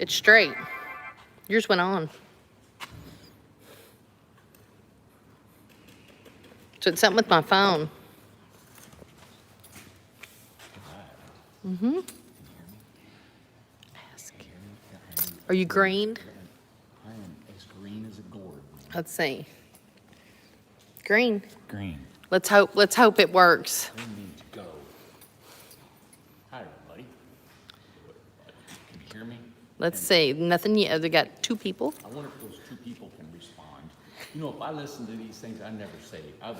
It's straight. Yours went on. So it's something with my phone. Mm-hmm. Ask. Are you green? I am as green as a gourd. Let's see. Green. Green. Let's hope it works. Green means go. Hi, everybody. Can you hear me? Let's see. Nothing yet. They got 2 people. I wonder if those 2 people can respond. You know, if I listen to these things, I never say. I don't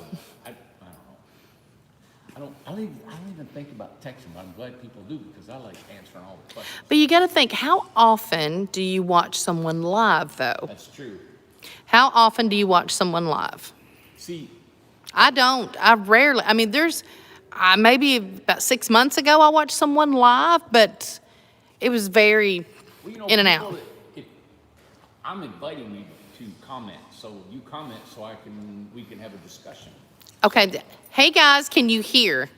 know. I don't even think about texting, but I'm glad people do because I like answering all the questions. But you got to think, how often do you watch someone live, though? That's true. How often do you watch someone live? See, I don't. I rarely. I mean, there's maybe about 6 months ago I watched someone live, but it was very in and out. I'm inviting you to comment, so you comment so we can have a discussion. Okay. Hey guys, can you hear?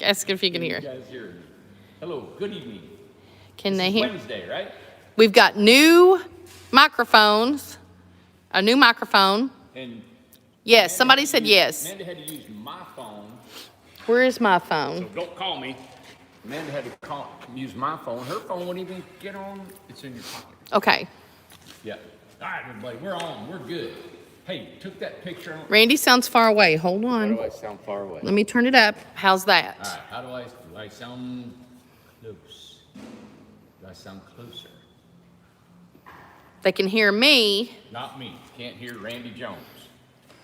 Ask if you can hear. You guys hear me? Hello. Good evening. Can they hear? Wednesday, right? We've got new microphones. A new microphone. And yes, somebody said yes. Amanda had to use my phone. Where is my phone? So don't call me. Amanda had to use my phone. Her phone wouldn't even get on. It's in your pocket. Okay. Yeah. All right, everybody. We're on. We're good. Hey, took that picture. Randy sounds far away. Hold on. Why do I sound far away? Let me turn it up. How's that? All right. How do I sound close? Do I sound closer? They can hear me. Not me. Can't hear Randy Jones.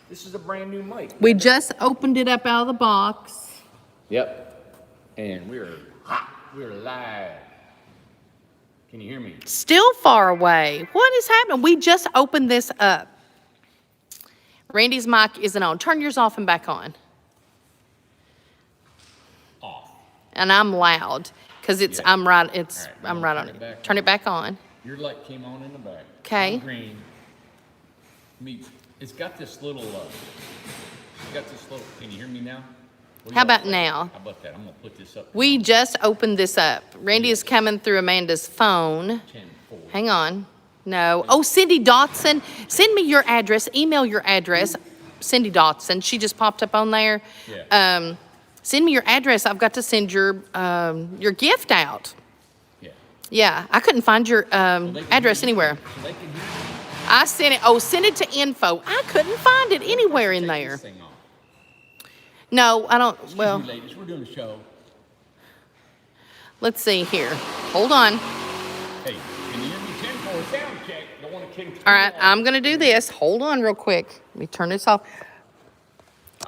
This is a brand new mic. We just opened it up out of the box. Yep. And we're live. Can you hear me? Still far away. What is happening? We just opened this up. Randy's mic isn't on. Turn yours off and back on. Off. And I'm loud because it's Yeah. I'm right on turn it. it back Turn it back on. Your light came on in the back. Okay. Green. It's got this little. Can you hear me now? How about now? How about that? I'm gonna put this up. We just opened this up. Randy is coming through Amanda's phone. 10-4. Hang on. No. Oh, Cindy Dotson. Send me your address. Email your address. Cindy Dotson. She just popped up on there. Yeah. Send me your address. I've got to send your gift out. Yeah. Yeah. I couldn't find your address anywhere. So they can hear me. I sent it. Oh, send it to info. I couldn't find it anywhere in Take there. this thing off. No, I don't. Excuse Well, me, ladies, we're doing a show. let's see here. Hold on. Hey, can you hear me? 10-4 sound check. Don't want to kick. All right, I'm going to do this. Hold on real quick. Let me turn this off.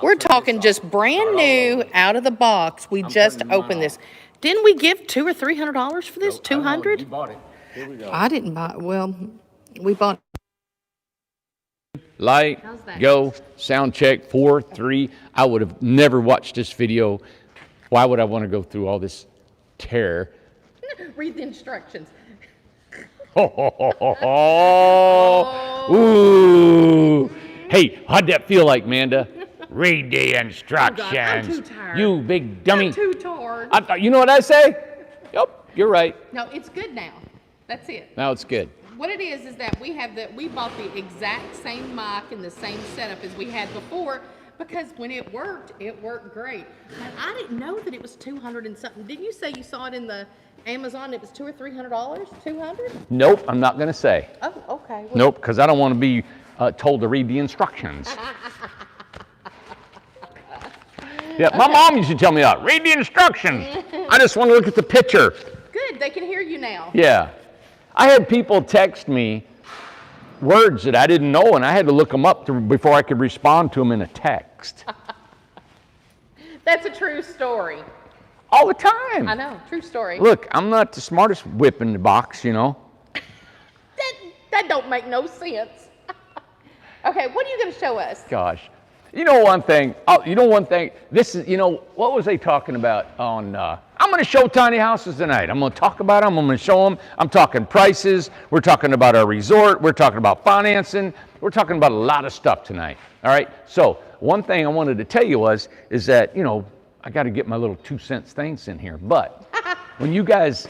We're talking just brand new, out of the box. We just turning mine opened this. off. Didn't we give $200 or $300 for this? I don't know, You $200? bought it. Here we go. I didn't buy. Well, we bought. Light, How's that? go, sound check, 4, 3. I would have never watched this video. Why would I want to go through all this terror? Read the instructions. Ooh. Hey, how'd that feel like, Amanda? Read the instructions. Oh, God, I'm too tired. You big dummy. I'm too tired. You know what I say? Yep, you're right. No, it's good now. That's it. Now it's good. What it is that we bought the exact same mic and the same setup as we had before because when it worked great. But I didn't know that it was 200 and something. Didn't you say you saw it in the Amazon? It was $200 or $300? 200? Nope, I'm not going to say. Oh, okay. Well, Nope, because I don't want to be told to read the instructions. Yeah, my mom used to tell me that. Read the instructions. I just want to look at the picture. good. They can hear you now. Yeah. I had people text me words that I didn't know, and I had to look them up before I could respond to them in a text. That's a true story. All the time. I know, true story. Look, I'm not the smartest whip in the box, you know. That don't make no sense. Okay, what are you going to show us? Gosh. You know one thing, this is, what was they talking about on, I'm going to show tiny houses tonight. I'm going to talk about them, I'm going to show them. I'm talking prices, we're talking about our resort, we're talking about financing, we're talking about a lot of stuff tonight, all right? So, one thing I wanted to tell you is that, I got to get my little 2 cents things in here, but when you guys,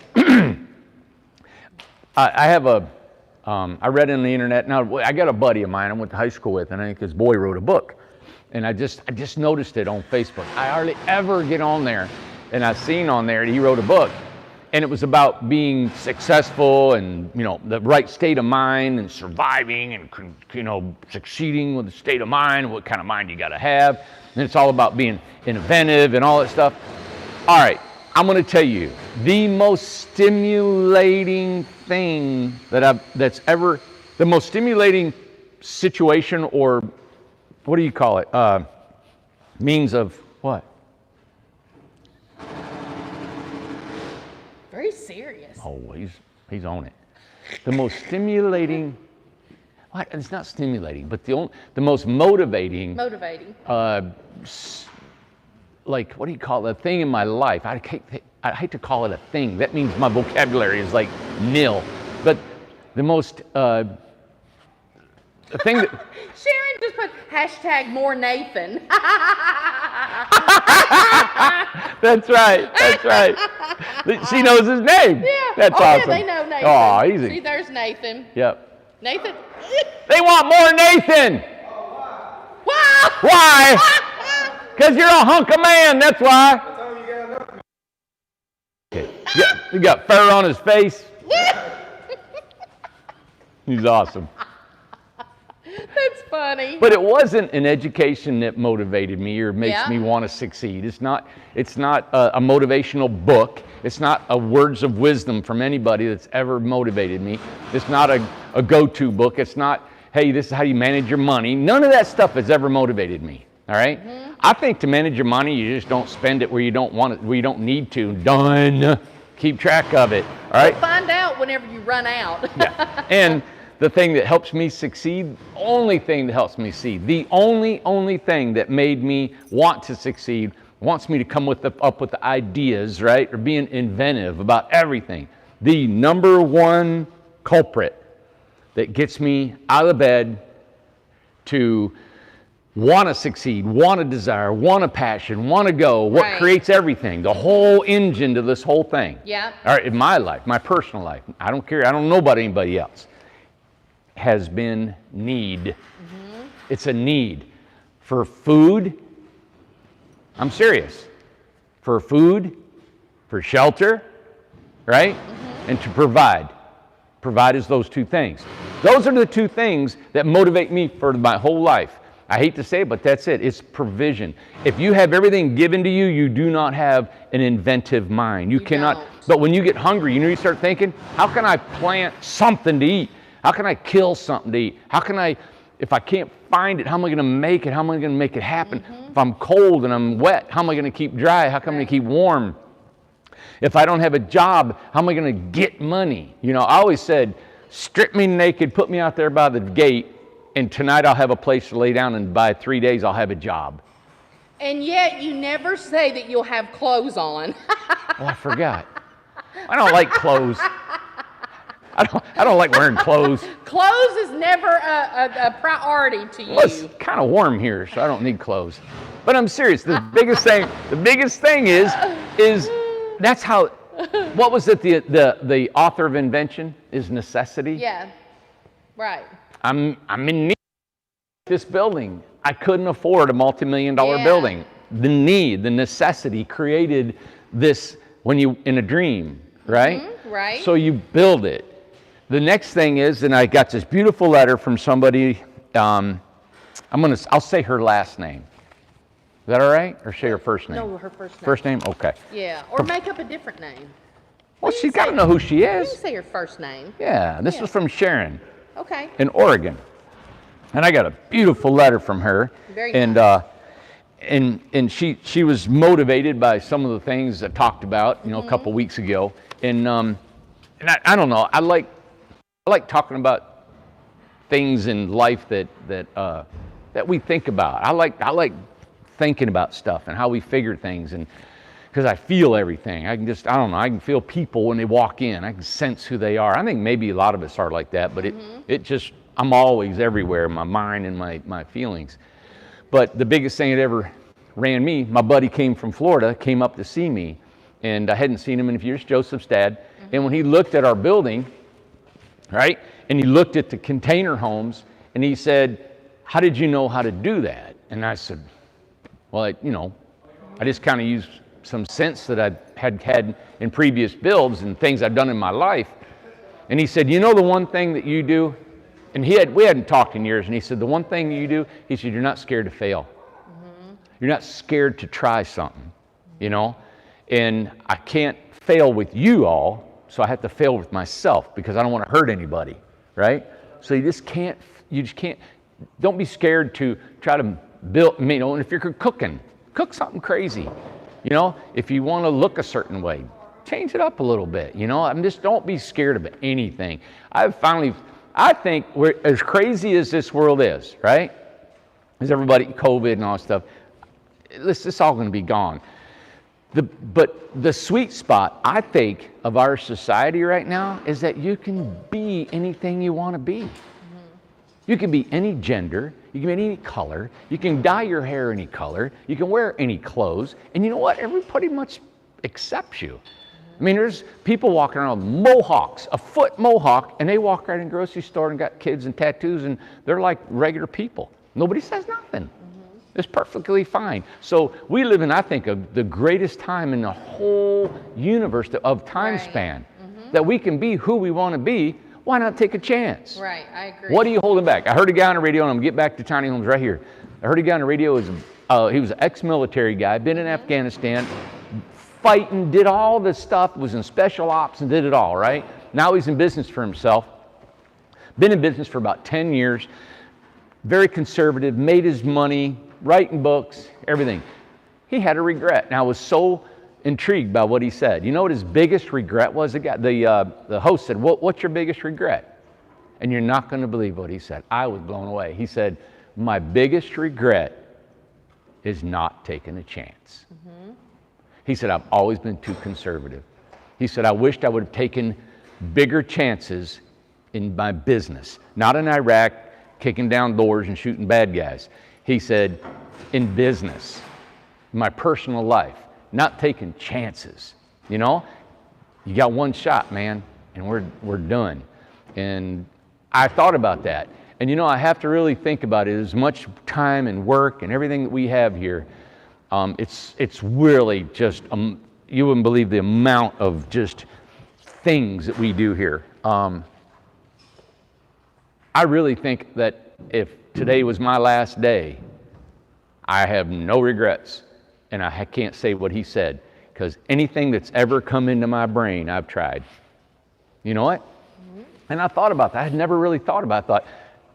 I have I read on the internet. Now, I got a buddy of mine I went to high school with, and I think his boy wrote a book. And I just noticed it on Facebook. I hardly ever get on there. And I seen on there that he wrote a book. And it was about being successful and, the right state of mind and surviving and, succeeding with the state of mind, what kind of mind you got to have. And it's all about being inventive and all that stuff. All right, I'm going to tell you, the most stimulating thing the most stimulating situation, or what do you call it? Means of what? Very serious. Oh, he's on it. The most stimulating, what? It's not stimulating, but the most motivating. Motivating. Like, what do you call it? A thing in my life. I hate to call it a thing. That means my vocabulary is like nil. But the most, the thing that... Sharon just put hashtag more Nathan. That's right. She knows his name. Yeah. That's awesome. Yeah, they know Nathan. Oh, easy. See, there's Nathan. Yep. Nathan. They want more Nathan. Why? Because you're a hunk of man, that's why. Okay. Yeah, he got fur on his face. He's awesome. That's funny. But it wasn't an education that motivated me or makes me want to succeed. It's not a motivational book. It's not a words of wisdom from anybody that's ever motivated me. It's not a go-to book. It's not, hey, this is how you manage your money. None of that stuff has ever motivated me. All right? Mm-hmm. I think to manage your money, you just don't spend it where you don't want it, where you don't need to. Done. Keep track of it. All right? You'll find out whenever you run out. Yeah. And the thing that helps me succeed, the only thing that helps me succeed, the only thing that made me want to succeed, wants me to come up with the ideas, right? Or being inventive about everything. The number one culprit that gets me out of bed to want to succeed, want to desire, want a passion, want to go, what creates everything, the whole engine to this whole thing. Yeah. All right, in my life, my personal life, I don't care, I don't know about anybody else, has been need. Mm-hmm. It's a need for food. I'm serious. For food, for shelter, right? Mm-hmm. And to provide. Provide is those two things. Those are the two things that motivate me for my whole life. I hate to say it, but that's it. It's provision. If you have everything given to you, you do not have an inventive mind. You cannot. Don't. But when you get hungry, you start thinking, how can I plant something to eat? How can I kill something to eat? How can I, if I can't find it, how am I going to make it? How am I going to make it happen? Mm-hmm. If I'm cold and I'm wet, how am I going to keep dry? How come I keep warm? If I don't have a job, how am I going to get money? I always said, strip me naked, put me out there by the gate, and tonight I'll have a place to lay down, and by 3 days I'll have a job. And yet you never say that you'll have clothes on. Oh, I forgot. I don't like clothes. I don't like wearing clothes. Clothes is never a priority to you. Well, it's kind of warm here, so I don't need clothes. But I'm serious. The biggest thing is that's how. What was it? The author of invention is necessity. Yeah. Right. I'm in need of this building. I couldn't afford a multi-million-dollar building. The need, the necessity created this when you in a dream, right? Mm-hmm, right. So you build it. The next thing is, and I got this beautiful letter from somebody. I'll say her last name. Is that all right? Or say her first name? No, her first name. First name? Okay. Yeah. Or make up a different name. Well, she's got to know who she is. You can say her first name. Yeah. This was from Sharon. Okay. In Oregon. And I got a beautiful letter from her. Very nice. And she was motivated by some of the things I talked about, a couple weeks ago. And I don't know. I like talking about things in life that we think about. I like thinking about stuff and how we figure things, and because I feel everything. I can feel people when they walk in. I can sense who they are. I think maybe a lot of us are like that, but I'm always everywhere in my mind and my feelings. But the biggest thing that ever ran me, my buddy came from Florida, came up to see me, and I hadn't seen him in a few years, Joseph's dad. And when he looked at our building, right? And he looked at the container homes and he said, how did you know how to do that? And I said, well, I just kind of used some sense that I had in previous builds and things I've done in my life. And he said, you know the one thing that you do? And we hadn't talked in years, and he said, the one thing you do, he said, you're not scared to fail. You're not scared to try something, And I can't fail with you all, so I have to fail with myself because I don't want to hurt anybody, right? So you just can't, don't be scared to try to build, and if you're cooking, cook something crazy. If you want to look a certain way, change it up a little bit, just don't be scared of anything. I think we're, as crazy as this world is, right? As everybody, COVID and all that stuff, it's all going to be gone. But the sweet spot, I think, of our society right now is that you can be anything you want to be. You can be any gender, you can be any color, you can dye your hair any color, you can wear any clothes, and you know what? Everybody much accepts you. I mean, there's people walking around with mohawks, a foot mohawk, and they walk right in the grocery store and got kids and tattoos, and they're like regular people. Nobody says nothing. It's perfectly fine. So we live in, I think, the greatest time in the whole universe of time span that we can be who we want to be. Why not take a chance? Right, I agree. What are you holding back? I heard a guy on the radio, and I'm going to get back to tiny homes right here. I heard a guy on the radio, he was an ex-military guy, been in Afghanistan, fighting, did all this stuff, was in special ops and did it all, right? Now he's in business for himself. Been in business for about 10 years. Very conservative, made his money, writing books, everything. He had a regret. And I was so intrigued by what he said. You know what his biggest regret was? The host said, what's your biggest regret? And you're not going to believe what he said. I was blown away. He said, my biggest regret is not taking a chance. He said, I've always been too conservative. He said, I wished I would have taken bigger chances in my business, not in Iraq, kicking down doors and shooting bad guys. He said, in business, my personal life, not taking chances. You got one shot, man, and we're done. And I thought about that. And I have to really think about it. As much time and work and everything that we have here, it's really just, you wouldn't believe the amount of just things that we do here. I really think that if today was my last day, I have no regrets, and I can't say what he said, because anything that's ever come into my brain, I've tried. You know what? And I thought about that. I had never really thought about it. I thought,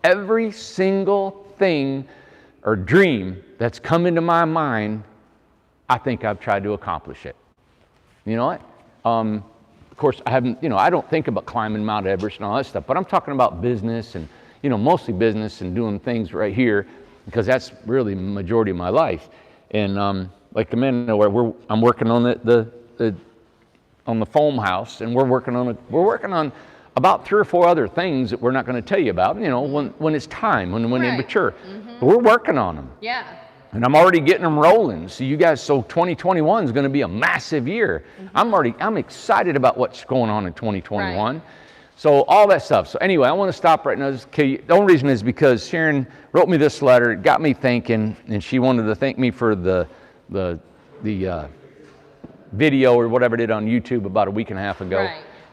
every single thing or dream that's come into my mind, I think I've tried to accomplish it. You know what? Of course, I haven't, I don't think about climbing Mount Everest and all that stuff, but I'm talking about business and, mostly business and doing things right here, because that's really the majority of my life. And like the men know where I'm working on on the foam house, and we're working on about 3 or 4 other things that we're not going to tell you about, when it's time, when they mature. But we're working on them. Yeah. And I'm already getting them rolling. So 2021 is going to be a massive year. I'm excited about what's going on in 2021. Right. So all that stuff. So anyway, I want to stop right now. The only reason is because Sharon wrote me this letter. It got me thinking, and she wanted to thank me for the video or whatever I did on YouTube about a week and a half ago.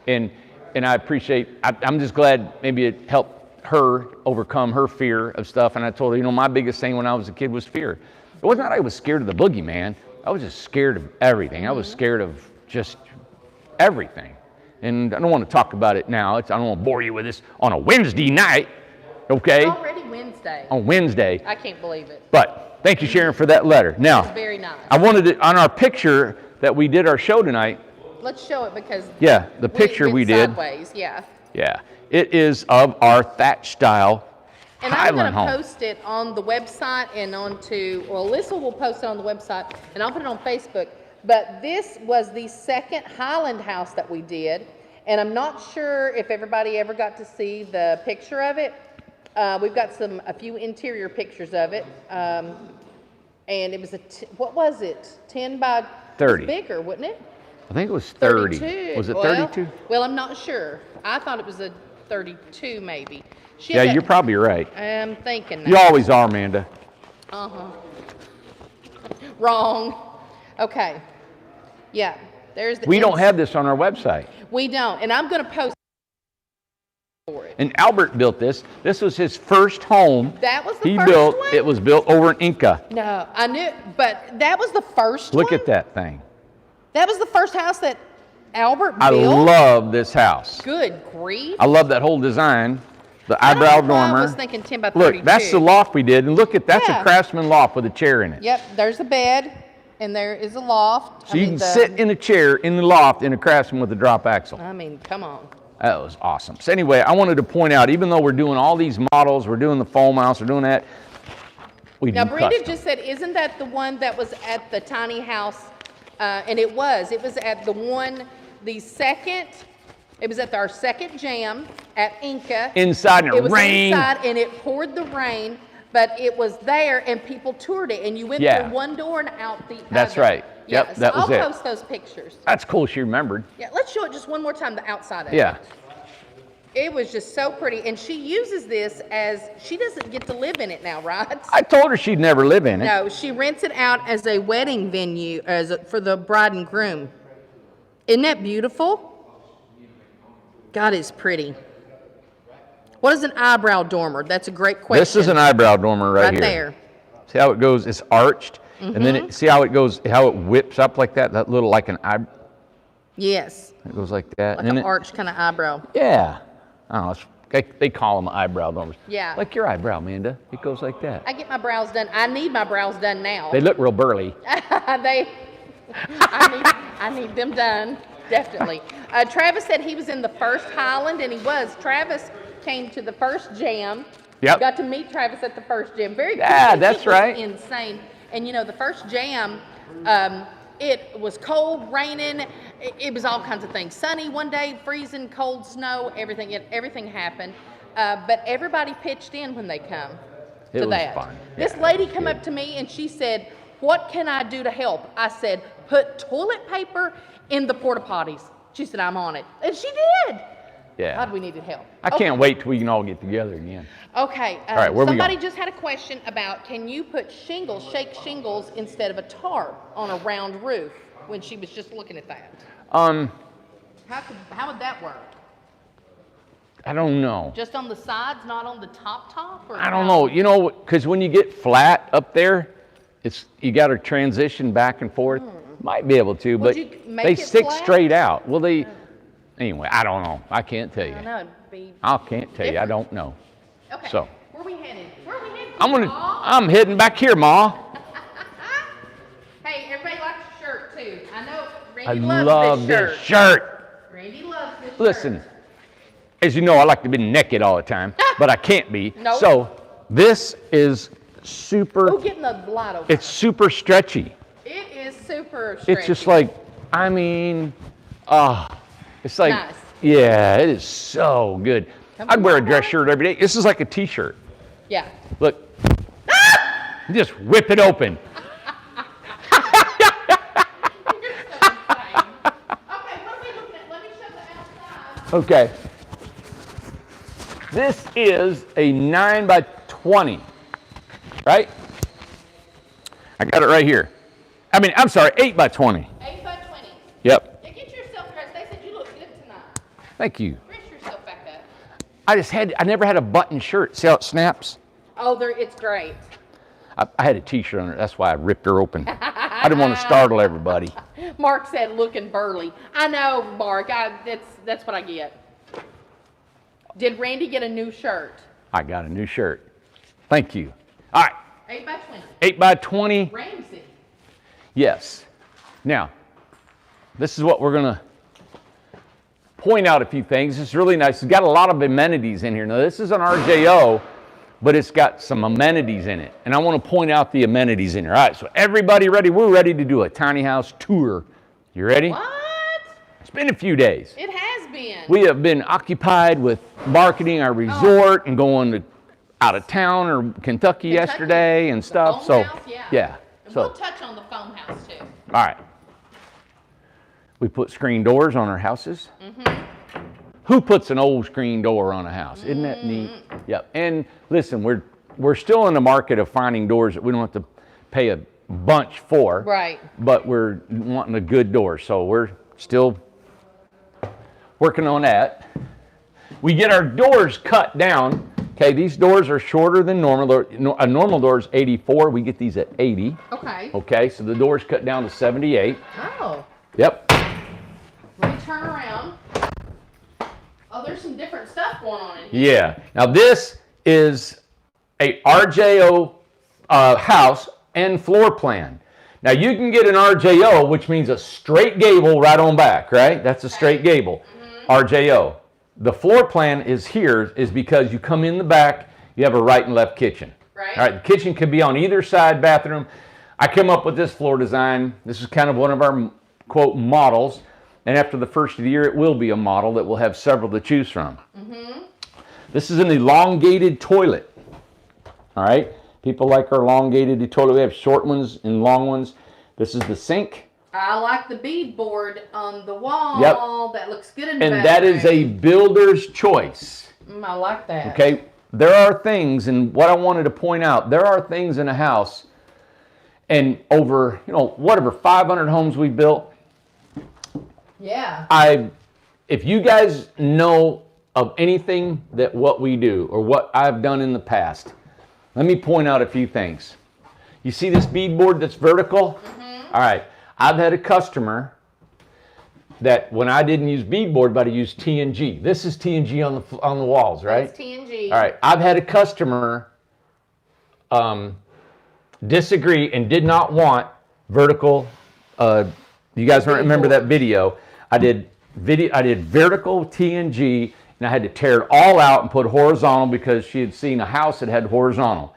Right. And I appreciate, I'm just glad maybe it helped her overcome her fear of stuff. And I told her, my biggest thing when I was a kid was fear. It wasn't that I was scared of the boogeyman. I was just scared of everything. I was scared of just everything. And I don't want to talk about it now. I don't want to bore you with this on a Wednesday night, okay? It's already Wednesday. On Wednesday. I can't believe it. But thank you, Sharon, for that letter. Now, it's very nice. I wanted it on our picture that we did our show tonight. Let's show it because the picture we did. Sideways, yeah. Yeah, it is of our thatch style And Highland I'm going to post it on the website and Alyssa will post it on the website and I'll put it on Facebook. But this was the second Highland house that we did. And I'm not sure if everybody ever got to see the picture of it. We've got a few interior pictures of it. And it was what was it? 10 by 30. It was bigger, wasn't it? I think it was 30. 32. Was it 32? Well, I'm not sure. I thought it was 32 maybe. Yeah, you're probably right. I'm thinking now. You always are, Amanda. Uh-huh. Wrong. Okay. Yeah, there's the... We don't have this on our website. We don't, and I'm going to post for it. And Albert built this. This was his first home. That was the he first built. one? It was built over in Inca. No, I knew, but that was the first one? Look at that thing. That was the first house that Albert I built? love this house. Good grief. I love that whole design. The eyebrow dormer. I was thinking 10 by 32. Look, that's the loft we did. And look at, that's Yeah. a Craftsman loft with a chair in it. Yep, there's a bed, and there is a loft. So you can sit in a chair in the loft in a Craftsman with a drop axle. I mean, come on. That was awesome. So anyway, I wanted to point out, even though we're doing all these models, we're doing the foam house, we're doing that, we do Now, Brenda custom. just said, isn't that the one that was at the tiny house? And it was at the second, it was at our second jam at Inca. Inside and it It was rained. inside and it poured the rain, but it was there and people toured it and you went Yeah. through one door and out the That's other. right. Yeah, Yep, so that was I'll it. post those pictures. That's cool she remembered. Yeah, let's show it just one more time, the outside of Yeah. it. It was just so pretty. And she uses this as, she doesn't get to live in it now, right? I told her she'd never live in it. No, she rents it out as a wedding venue for the bride and groom. Isn't that beautiful? God, it's pretty. What is an eyebrow dormer? That's a great question. This is an eyebrow dormer right here. there. See how it goes? It's arched. And then see how it goes, how it whips up like that? That little, like an eye. Yes, It goes like that. like and then an arch kind of eyebrow. Yeah. I don't know. They call them eyebrow dormers. Yeah. Like your eyebrow, Amanda. It goes like that. I get my brows done. I need my brows done now. They look real burly. I need them done, definitely. Travis said he was in the first Highland, and he was. Travis came to the first jam. Yep. Got to meet Travis at the first jam. Very cool. Yeah, that's It was right. Insane. And you know, the first jam, it was cold, raining. It was all kinds of things. Sunny one day, freezing, cold, snow, everything. Everything happened. But everybody pitched in when they come It to was that. fun. This Yeah, lady it was come good. up to me and she said, "What can I do to help?" I said, "Put toilet paper in the porta potties." She said, "I'm on it." And she did. Yeah. God, we needed help. I can't wait till we can all get together again. Okay. All right, where we somebody going? just had a question about, can you put shingles, shake shingles instead of a tarp on a round roof, when she was just looking at that. How would that work? I don't know. Just on the sides, not on the top? Or I don't know. You know, because when you get flat up there, you got to transition back and forth. Might be able to, but you make they it stick flat? straight out. Well, anyway, I don't know. I can't tell you. I know, it'd be... I can't tell you. I different. don't know. Okay, So. where are we headed? I'm heading back here, Ma. Hey, everybody likes your shirt too. I know I Randy loves love this shirt. Randy loves this Listen, shirt. as you know, I like to be naked all the time, but I can't be. Nope. So this is super, Oh, getting the light over. it's super stretchy. It is super stretchy. It's just like, I mean, it's like, Nice. yeah, it is so good. Come I'd wear a on, dress boy. shirt every day. This is like a t-shirt. Yeah. Look, just whip it open. Okay, what are we looking at? Let me show the outside. Okay. This is a 9 by 20, right? I got it right here. I'm sorry, 8 by 20. 8 by 20. Yep. Yeah, get yourself dressed. They said you look good tonight. Thank you. Dress yourself back up. I never had a button shirt. See how it snaps? Oh, it's great. I had a t-shirt on it. That's why I ripped her open. I didn't want to startle everybody. Mark said looking burly. I know, Mark. That's what I get. Did Randy get a new shirt? I got a new shirt. Thank you. All right. 8 by 20. 8 by 20. Ramsey. Yes. Now, this is what we're going to point out a few things. It's really nice. It's got a lot of amenities in here. Now, this is an RJO, but it's got some amenities in it. And I want to point out the amenities in here. All right, so everybody ready? We're ready to do a tiny house tour. You ready? What? It's been a few days. It has been. We have been occupied with marketing our resort and going to out of town or Kentucky yesterday and The stuff. foam So, house, yeah. yeah. And So, we'll touch on the foam house too. all right. We put screen doors on our houses. Who puts an old screen door on a house? Isn't that neat? Yep. And listen, we're still in the market of finding doors that we don't have to pay a bunch for. Right. But we're wanting a good door, so we're still working on that. We get our doors cut down. Okay, these doors are shorter than normal. A normal door is 84. We get these at 80. Okay. Okay, so the door's cut down to 78. Oh. Yep. Let me turn around. Oh, there's some different stuff going on in here. Yeah. Now this is a RJO house and floor plan. Now you can get an RJO, which means a straight gable right on back, right? That's a straight gable. RJO. The floor plan is here is because you come in the back, you have a right and left kitchen. Right. All right, the kitchen could be on either side bathroom. I came up with this floor design. This is kind of one of our, quote, models. And after the first of the year, it will be a model that will have several to choose from. This is an elongated toilet. All right, people like our elongated toilet. We have short ones and long ones. This is the sink. I like the beadboard on the wall. Yep. That looks good in the And that is a builder's choice. I like that. Okay, there are things, and what I wanted to point out, there are things in a house, and over, whatever, 500 homes we built. Yeah. If you guys know of anything that what we do or what I've done in the past, let me point out a few things. You see this beadboard that's vertical? All right. I've had a customer that when I didn't use beadboard, but I used TNG. This is TNG on the walls, right? That's TNG. All right. I've had a customer disagree and did not want vertical. You guys remember that video? I did vertical TNG, and I had to tear it all out and put horizontal because she had seen a house that had horizontal.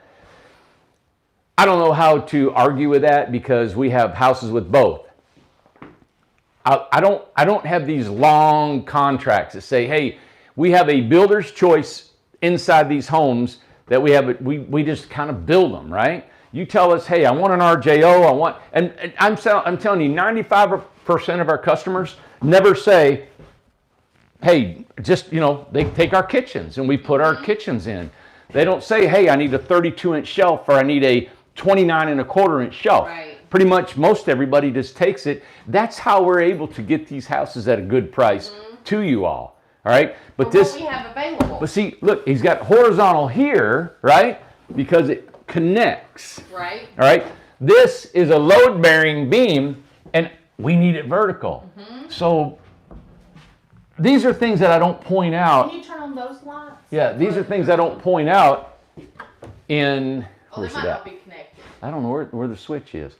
I don't know how to argue with that because we have houses with both. I don't have these long contracts that say, hey, we have a builder's choice inside these homes that we just kind of build them, right? You tell us, hey, I want an RJO, and I'm telling you, 95% of our customers never say, hey, just, they take our kitchens and we put our kitchens in. They don't say, hey, I need a 32-inch shelf or I need a 29.25-inch shelf. Right. Pretty much most everybody just takes it. That's how we're able to get these houses at a good price to you all. All right. But what we have available. But see, look, he's got horizontal here, right? Because it connects. Right. All right. This is a load-bearing beam, and we need it vertical. So these are things that I don't point out. Can you turn on those lights? Yeah, these are things I don't point out in. Oh, they might not be connected. I don't know where the switch is.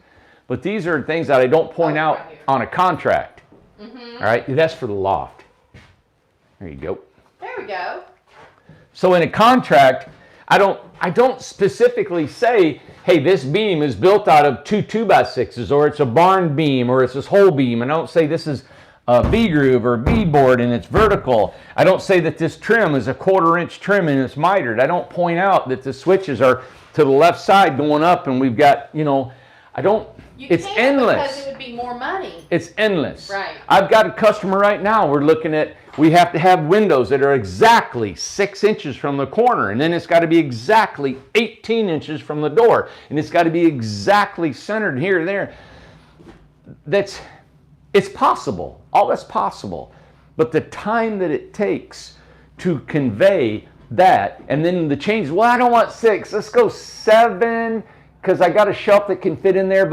But these are things that I don't point out right here. on a contract. All right, that's for the loft. There you go. There we go. So in a contract, I don't specifically say, hey, this beam is built out of 2 2x6s, or it's a barn beam, or it's this whole beam. And I don't say this is a V-groove or a V-board and it's vertical. I don't say that this trim is a 1/4-inch trim and it's mitered. I don't point out that the switches are to the left side going up and we've got, it's endless. Because it would be more money. It's endless. Right. I've got a customer right now, we have to have windows that are exactly 6 inches from the corner, and then it's got to be exactly 18 inches from the door, and it's got to be exactly centered here and there. It's possible. All that's possible. But the time that it takes to convey that, and then the changes, well, I don't want 6, let's go 7, because I got a shelf that can fit in there,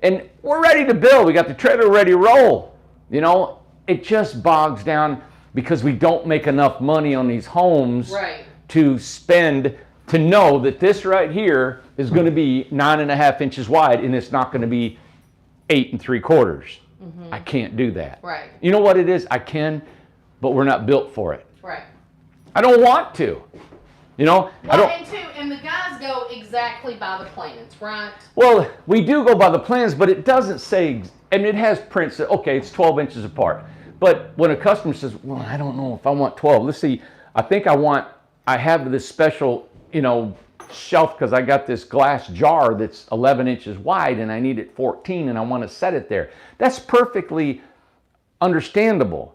and we're ready to build. We got the trailer ready to roll. It just bogs down because we don't make enough money on these homes to spend to know that this right here is going to be 9.5 inches wide and it's not going to be 8 3/4. I can't do that. Right. You know what it is? I can, but we're not built for it. Right. I don't want to. And the guys go exactly by the plans, right? Well, we do go by the plans, but it doesn't say, and it has prints that, okay, it's 12 inches apart. But when a customer says, well, I don't know if I want 12. Let's see, I have this special, shelf because I got this glass jar that's 11 inches wide and I need it 14 and I want to set it there. That's perfectly understandable.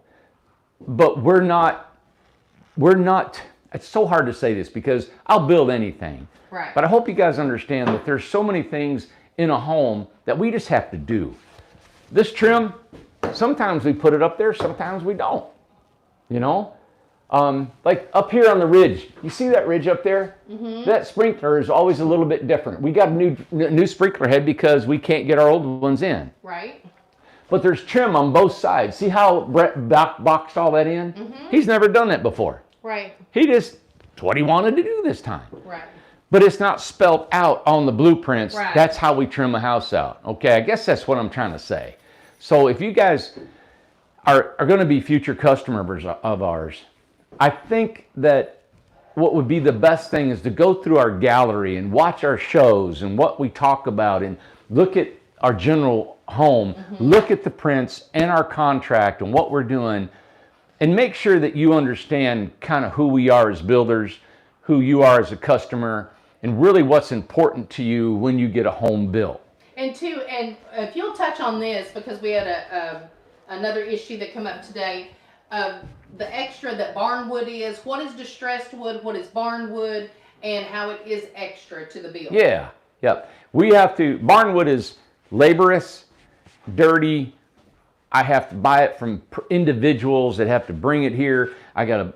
But we're not we're not, it's so hard to say this because I'll build anything. Right. But I hope you guys understand that there's so many things in a home that we just have to do. This trim, sometimes we put it up there, sometimes we don't. You know? Like up here on the ridge, you see that ridge up there? Mm-hmm. That sprinkler is always a little bit different. We got a new sprinkler head because we can't get our old ones in. Right. But there's trim on both sides. See how Brett boxed all that in? Mm-hmm. He's never done that before. Right. It's what he wanted to do this time. Right. But it's not spelled out on the blueprints. Right. That's how we trim a house out. Okay, I guess that's what I'm trying to say. So if you guys are going to be future customers of ours, I think that what would be the best thing is to go through our gallery and watch our shows and what we talk about and look at our general home, look at the prints and our contract and what we're doing, and make sure that you understand kind of who we are as builders, who you are as a customer, and really what's important to you when you get a home built. And if you'll touch on this, because we had another issue that came up today, the extra that Barnwood is, what is distressed wood, what is Barnwood, and how it is extra to the bill. Yeah, yep. Barnwood is laborious, dirty. I have to buy it from individuals that have to bring it here. I gotta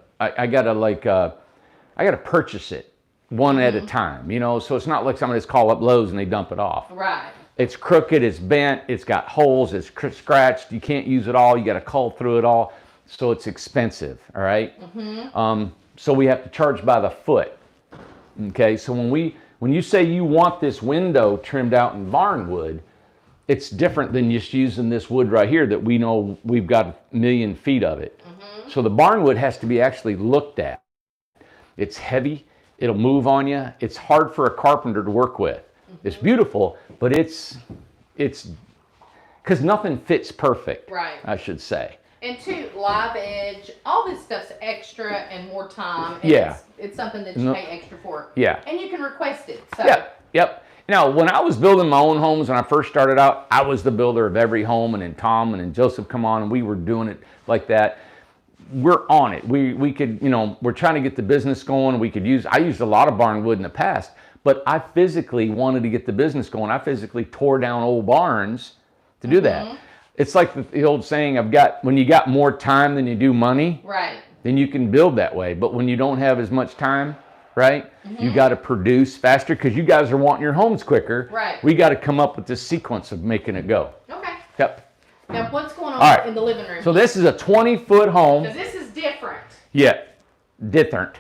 purchase it one at a time, you know, so it's not like somebody just call up Lowe's and they dump it off. Right. It's crooked, it's bent, it's got holes, it's scratched, you can't use it all, you got to cull through it all, so it's expensive, all right? Mm-hmm. So we have to charge by the foot, okay? So when you say you want this window trimmed out in Barnwood, it's different than just using this wood right here that we know we've got 1 million feet of it. Mm-hmm. So the Barnwood has to be actually looked at. It's heavy. It'll move on you. It's hard for a carpenter to work with. Mm-hmm. It's beautiful, but it's because nothing fits perfect, right? I should say. And two, live edge, all this stuff's extra and more time. And yeah. It's something that you pay extra for. Yeah. And you can request it. So. Yep. Now, when I was building my own homes, when I first started out, I was the builder of every home, and then Tom and then Joseph come on, and we were doing it like that. We're on it. We could, you know, we're trying to get the business going. I used a lot of Barnwood in the past, but I physically wanted to get the business going. I physically tore down old barns to do that. It's like the old saying, when you got more time than you do money, right, then you can build that way. But when you don't have as much time, right, you got to produce faster because you guys are wanting your homes quicker. Right. We got to come up with this sequence of making it go. Okay. Yep. Now, what's going on in the living room? So this is a 20-foot home. Because this is different. Yeah, different.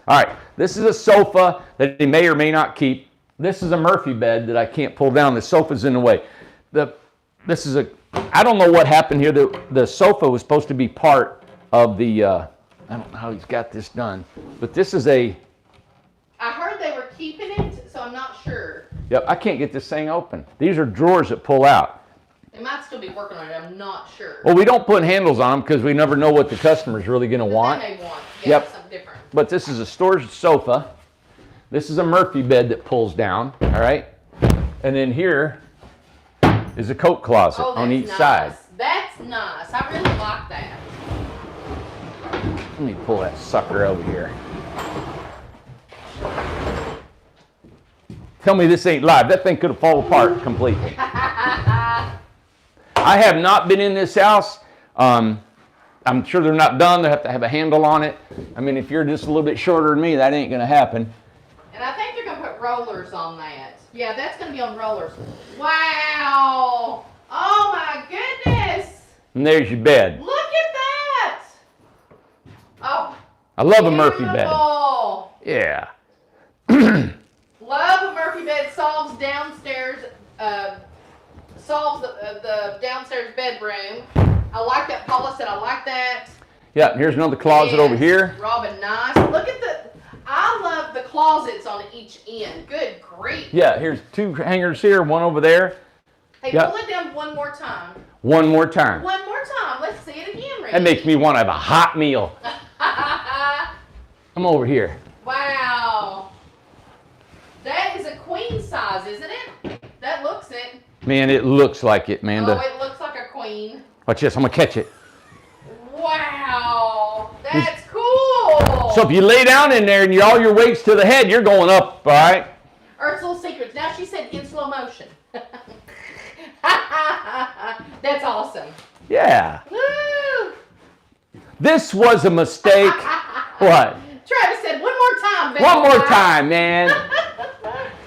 All right, this is a sofa that they may or may not keep. This is a Murphy bed that I can't pull down. The sofa's in the way. I don't know what happened here. The sofa was supposed to be part of the, I don't know how he's got this done, but this is I heard they were keeping it, so I'm not sure. Yep, I can't get this thing open. These are drawers that pull out. They might still be working on it, I'm not sure. Well, we don't put handles on them because we never know what the customer's really going to want. They may want, something different. But this is a storage sofa. This is a Murphy bed that pulls down, all right? And then here is a coat closet on each side. That's nice. I really like that. Let me pull that sucker over here. Tell me this ain't live. That thing could have fallen apart completely. I have not been in this house. I'm sure they're not done. They have to have a handle on it. I mean, if you're just a little bit shorter than me, that ain't going to happen. And I think they're going to put rollers on that. Yeah, that's going to be on rollers. Wow. Oh, my goodness. And there's your bed. Look at that. Oh. I love a Murphy bed. Yeah. Love a Murphy bed. Solves downstairs. Solves the downstairs bedroom. I like that. Paula said I like that. Yeah, here's another closet over here. Robin, nice. Look at I love the closets on each end. Good grief. Yeah, here's 2 hangers here, 1 over there. Hey, pull it down one more time. One more time. One more time. Let's see it again, Randy. That makes me want to have a hot meal. I'm over here. Wow. That is a queen size, isn't it? That looks it. Man, it looks like it, Amanda. Oh, it looks like a queen. Watch this. I'm going to catch it. Wow. That's cool. So if you lay down in there and all your weight's to the head, you're going up, all right? Earth's Little Secrets. Now she said in slow motion. That's awesome. Yeah. Woo! This was a mistake. What? Travis said, one more time, baby. One more time, man.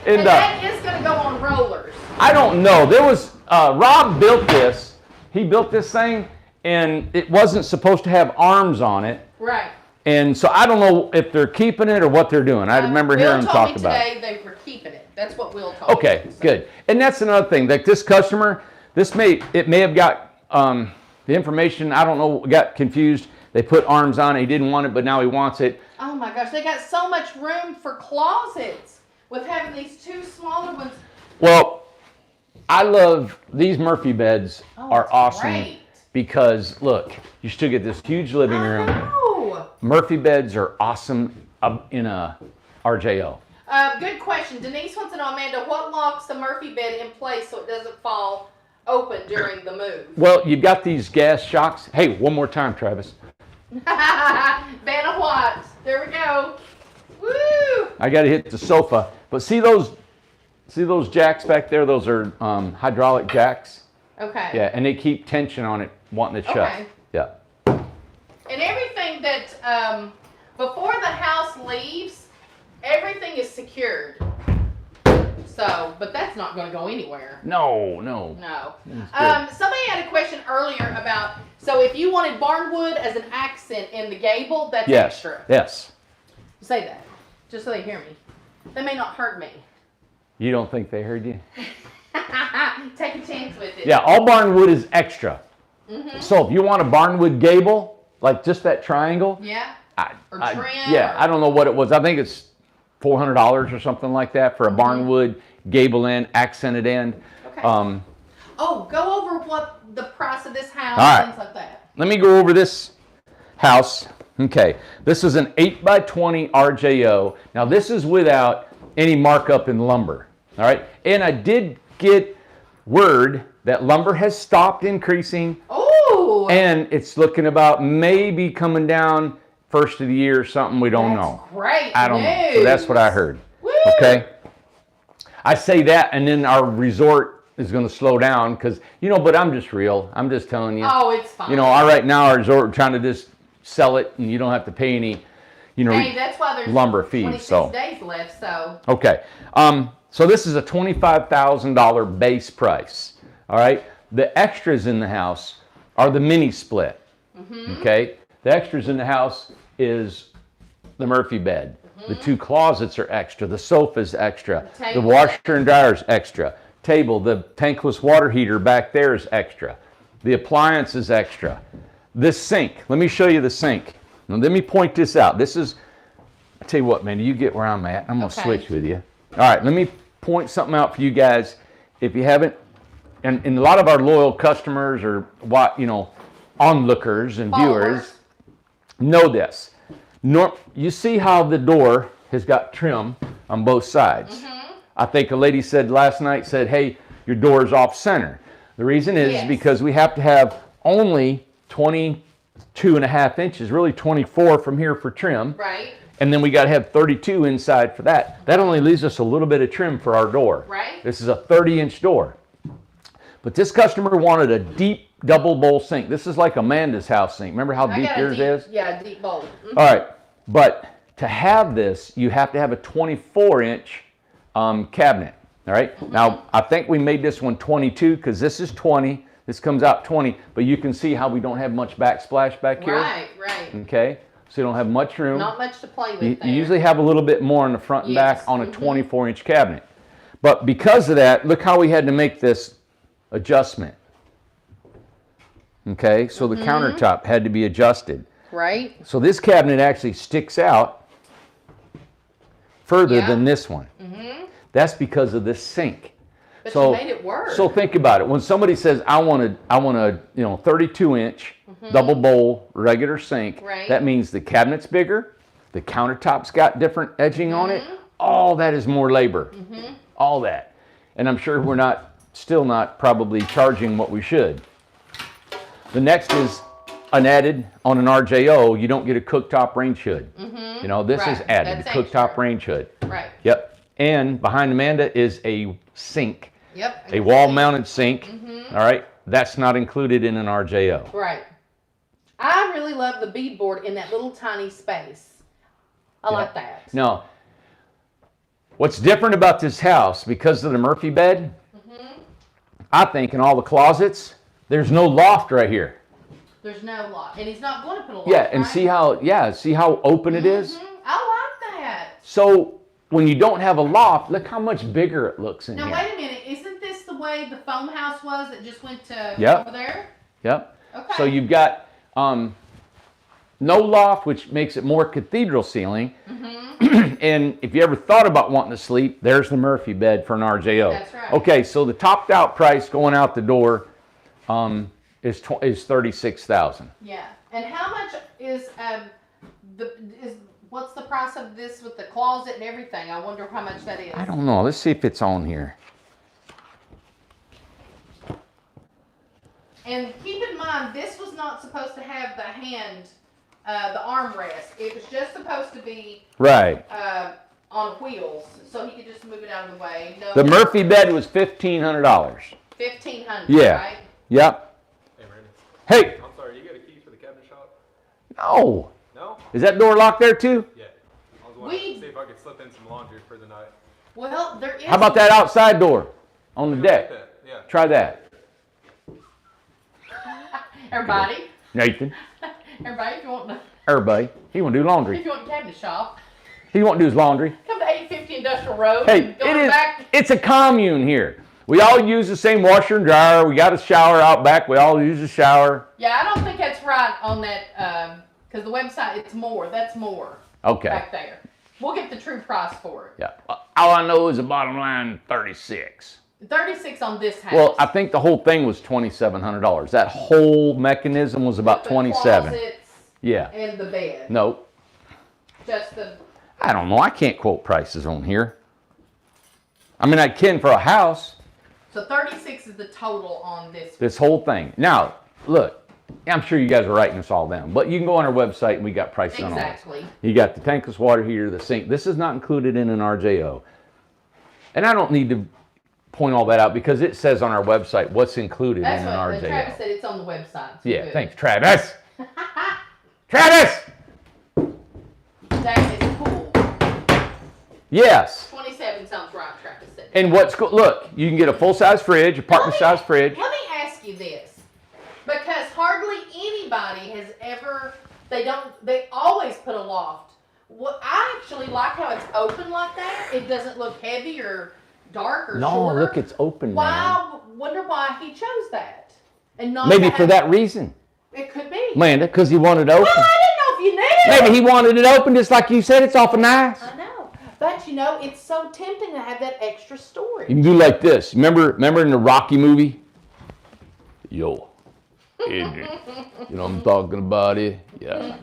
And that is going to go on rollers. I don't know. There was, Rob built this. He built this thing, and it wasn't supposed to have arms on it. Right. And so I don't know if they're keeping it or what they're doing. I remember hearing him talk about it. Will told me today they were keeping it. That's what Will told me. Okay, good. And that's another thing. Like this customer, it may have got the information, I don't know, got confused. They put arms on it. He didn't want it, but now he wants it. Oh my gosh, they got so much room for closets with having these two smaller ones. Well, I love these Murphy beds are awesome great. because look, you still get this huge living room. Oh. Murphy beds are awesome in a RJO. Good question. Denise wants to know, Amanda, what locks the Murphy bed in place so it doesn't fall open during the move? Well, you've got these gas shocks. Hey, one more time, Travis. Vanna Watts. There we go. Woo! I got to hit the sofa. But see those jacks back there? Those are hydraulic jacks. Okay. Yeah, and they keep tension on it, wanting it shut. Okay. Yeah. And everything that, before the house leaves, everything is secured. So, but that's not going to go anywhere. No. No. Somebody had a question earlier about, so if you wanted Barnwood as an accent in the Gable, that's extra. Yes. Say that, just so they hear me. They may not hurt me. You don't think they heard you? Take a chance with it. Yeah, all Barnwood is extra. Mm-hmm. So if you want a Barnwood Gable, like just that triangle. Yeah. Or trim. Yeah, I don't know what it was. I think it's $400 or something like that for a Barnwood gable end, accented end. Okay. Go over what the price of this house, all right. things like that. Let me go over this house. Okay, this is an 8x20 RJO. Now this is without any markup in lumber. All right, and I did get word that lumber has stopped increasing. Oh. And it's looking about maybe coming down first of the year or something. We don't know. Great. I don't know. So that's what I heard. Woo! Okay. I say that, and then our resort is going to slow down because, but I'm just real. I'm just telling you. Oh, it's fine. Right now our resort, we're trying to just sell it, and you don't have to pay any, hey, that's why there's lumber fees. 26 days left, so. Okay. So this is a $25,000 base price. All right. The extras in the house are the mini split. Mm-hmm. Okay. The extras in the house is the Murphy bed. Mm-hmm. The two closets are extra. The sofa's extra. The washer and dryer's extra. Table, the tankless water heater back there is extra. The appliance is extra. This sink, let me show you the sink. Now let me point this out. This is, I tell you what, man, you get where I'm at. I'm going to switch with you. All right, let me point something out for you guys. If you haven't, and a lot of our loyal customers or onlookers and viewers know this. You see how the door has got trim on both sides. Mm-hmm. I think a lady said last night, hey, your door is off center. The reason is because we have to have only 22.5 inches, really 24 from here for trim. Right. And then we got to have 32 inside for that. That only leaves us a little bit of trim for our door. Right. This is a 30-inch door. But this customer wanted a deep double bowl sink. This is like Amanda's house sink. Remember how deep yours is? Yeah, deep bowl. Mm-hmm. All right. But to have this, you have to have a 24-inch cabinet. All right. Mm-hmm. Now, I think we made this one 22 because this is 20. This comes out 20. But you can see how we don't have much backsplash back here. Right. Okay. So you don't have much room. Not much to play with You usually have a little bit more on the front and back on a 24-inch cabinet. But because of that, look how we had to make this adjustment. Okay, so the countertop had to be adjusted. Right. So this cabinet actually sticks out further than this one. Mm-hmm. That's because of this sink. But you made it work. So think about it. When somebody says, I want a 32-inch double bowl regular sink, that means the cabinet's bigger, the countertop's got different edging on it. All that is more labor. All that. And I'm sure we're still not probably charging what we should. The next is unadded on an RJO, you don't get a cooktop range hood. You know, this is Right. added, That's the cooktop extra. range hood. Right. Yep. And behind Amanda is a sink, Yep. a wall-mounted sink. All right. That's not included in an RJO. Right. I really love the beadboard in that little tiny space. I like that. Now, what's different about this house, because of the Murphy bed, I think in all the closets, there's no loft right here. There's no loft. And he's not going to put a loft, Yeah, and right? see how open it is? I like that. So when you don't have a loft, look how much bigger it looks in Now, here. wait a minute. Isn't this the way the foam house was that just went to Yep. over there? Yep. Okay. So you've got no loft, which makes it more cathedral ceiling. And if you ever thought about wanting to sleep, there's the Murphy bed for an RJO. That's right. Okay, so the topped out price going out the door is $36,000. Yeah. And how much is what's the price of this with the closet and everything? I wonder how much that is. I don't know. Let's see if it's on here. And keep in mind, this was not supposed to have the armrest. It was just supposed to be Right. on wheels, so he could just move it out of the way. No, The Murphy bed was $1,500. $1,500. Yeah. Right? Yep. Hey, Brandon. Hey, I'm sorry, you got a key for the cabinet shop? no. No? Is that door locked there too? Yeah. I was wondering to see if I could slip in some laundry for the night. Well, there is. How about that outside door on the deck? Like that, yeah. Try that. Everybody, Nathan, if you want to, everybody, he won't do if laundry. you want a cabinet shop, He won't do his laundry. come to 850 Industrial Road. Hey, and go in the back. it's a commune here. We all use the same washer and dryer. We got a shower out back. We all use a shower. Yeah, I don't think that's right on that, because the website, it's more. That's more. Okay. Back there. We'll get the true price for it. Yeah. All I know is the bottom line, 36. 36 on this house. Well, I think the whole thing was $2,700. That whole mechanism was about The 27. closets Yeah. and the bed. No, Just the. I don't know. I can't quote prices on here. I mean, I can for a house. So 36 is the total on this. This whole thing. Now, look. I'm sure you guys are writing this all down, but you can go on our website and we got prices on all this. Exactly. You got the tankless water heater, the sink. This is not included in an RJO. And I don't need to point all that out because it says on our website what's included That's in an what RJO. Travis said. It's on the website. So Yeah, good. thanks, Travis. Travis! That is cool. Yes. 27 sounds right, Travis said. And what's cool, look, you can get a full-size fridge, apartment-size fridge. Let me ask you this. Because hardly anybody has ever, they always put a loft. What I actually like how it's open like that. It doesn't look heavy or dark or No, shorter. look, it's open now. Why, wonder why he chose that. And not Maybe to for have- that reason, It could be. Amanda, because he wanted it open. Well, I didn't know if you knew. Maybe he wanted it open just like you said, it's awful nice. I know. But you know, it's so tempting to have that extra storage. You can do like this. Remember in the Rocky movie? Yo, Adrian, you know what I'm talking about here? Yeah.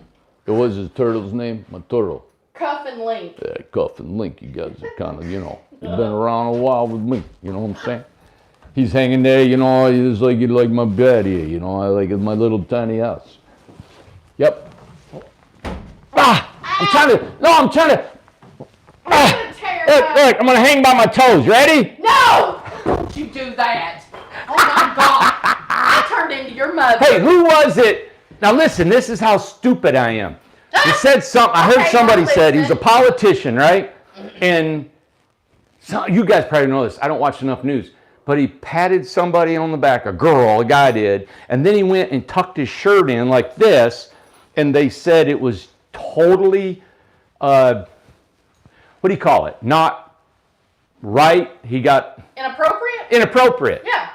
What was his turtle's name? My turtle. Cuff and link. Yeah, Cuff and Link, you guys are kind of, you've been around a while with me, you know what I'm saying? He's hanging there, he's like, you like my bed here, I like it, my little tiny house. Yep. I'm trying to, I'm gonna tear it up. look, I'm gonna hang by my toes, ready? No! Don't you do that. Oh my God. I turned into your mother. Hey, who was it? Now listen, this is how stupid I am. He said something, I heard Okay, somebody I'll said, he was a listen. politician, right? And you guys probably know this, I don't watch enough news, but he patted somebody on the back, a guy did, and then he went and tucked his shirt in like this, and they said it was totally, what do you call it? Not right, he got inappropriate. Yeah.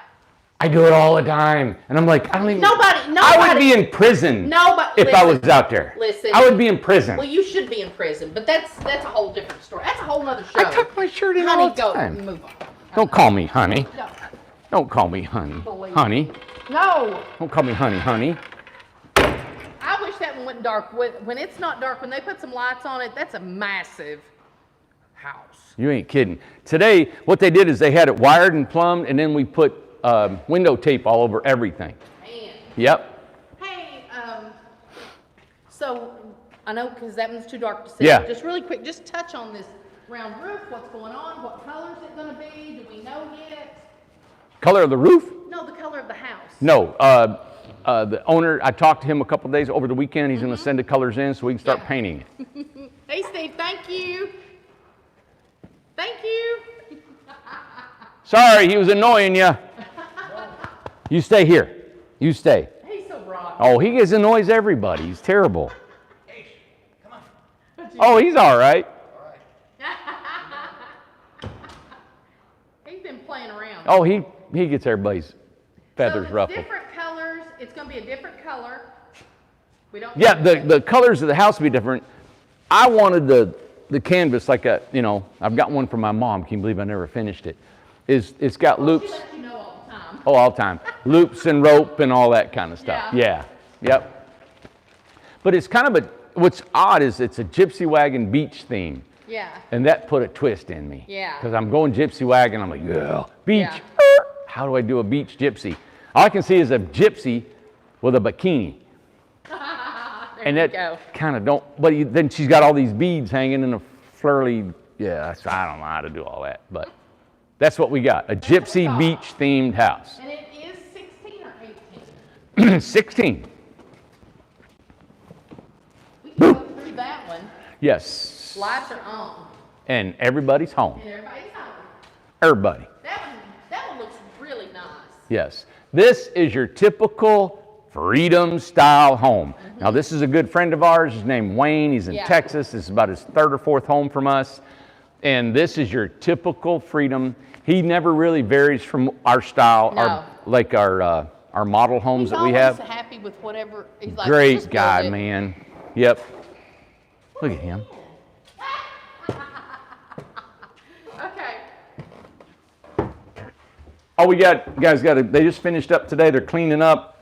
I do it all the time, and I'm like, I don't even. Nobody. I would be in prison. Nobody. If I was out there. Listen. I would be in prison. Well, you should be in prison, but that's a whole different story. That's a whole nother show. I tuck my shirt in Honey, all the go. time. Move on. Don't call me honey. No. Don't call me honey. Believe Honey. No. Don't call me honey. I wish that one went dark. When it's not dark, when they put some lights on it, that's a massive house. You ain't kidding. Today, what they did is they had it wired and plumbed, and then we put window tape all over everything. Man. Yep. Hey, So, I know, because that one's too dark to see. Yeah. Just really quick, just touch on this round roof, what's going on, what color is it gonna be, do we know yet? Color of the roof? No, the color of the house. No. The owner, I talked to him a couple days over the weekend. He's going to send the colors in so we can start painting it. Hey, Steve, thank you. Thank you. Sorry, he was annoying you. You stay here. You stay. He's so broad. Oh, he gets annoys everybody. He's terrible. Oh, he's all right. He's been playing around. Oh, he gets everybody's feathers So ruffled. different colors. It's going to be a different color. We don't. Yeah, the colors of the house will be different. I wanted the canvas like a, I've got one from my mom. Can you believe I never finished it? It's got loops. She lets you know all the time. Oh, all the time. Loops and rope and all that kind of stuff. Yeah. Yep. But it's kind of what's odd is it's a gypsy wagon beach theme. Yeah. And that put a twist in me. Yeah. Because I'm going gypsy wagon. I'm like, yeah, beach. Yeah. How do I do a beach gypsy? All I can see is a gypsy with a bikini. And that kind of then she's got all these beads hanging in a flurly. Yeah, I don't know how to do all that, but that's what we got. A gypsy beach themed house. And it is 16 or 18? 16. We can go through that one. Yes. Lights are on. And everybody's home. And everybody's home. Everybody. That one looks really nice. Yes. This is your typical freedom style home. Now this is a good friend of ours. His name Wayne. He's in Texas. This is about his third or fourth home from us. And this is your typical freedom. He never really varies from our style, No. our model homes that we have. He's always happy with whatever. He's like, Great "Just guy, build it." man. Yep. Look at him. Okay. Oh, they just finished up today. They're cleaning up.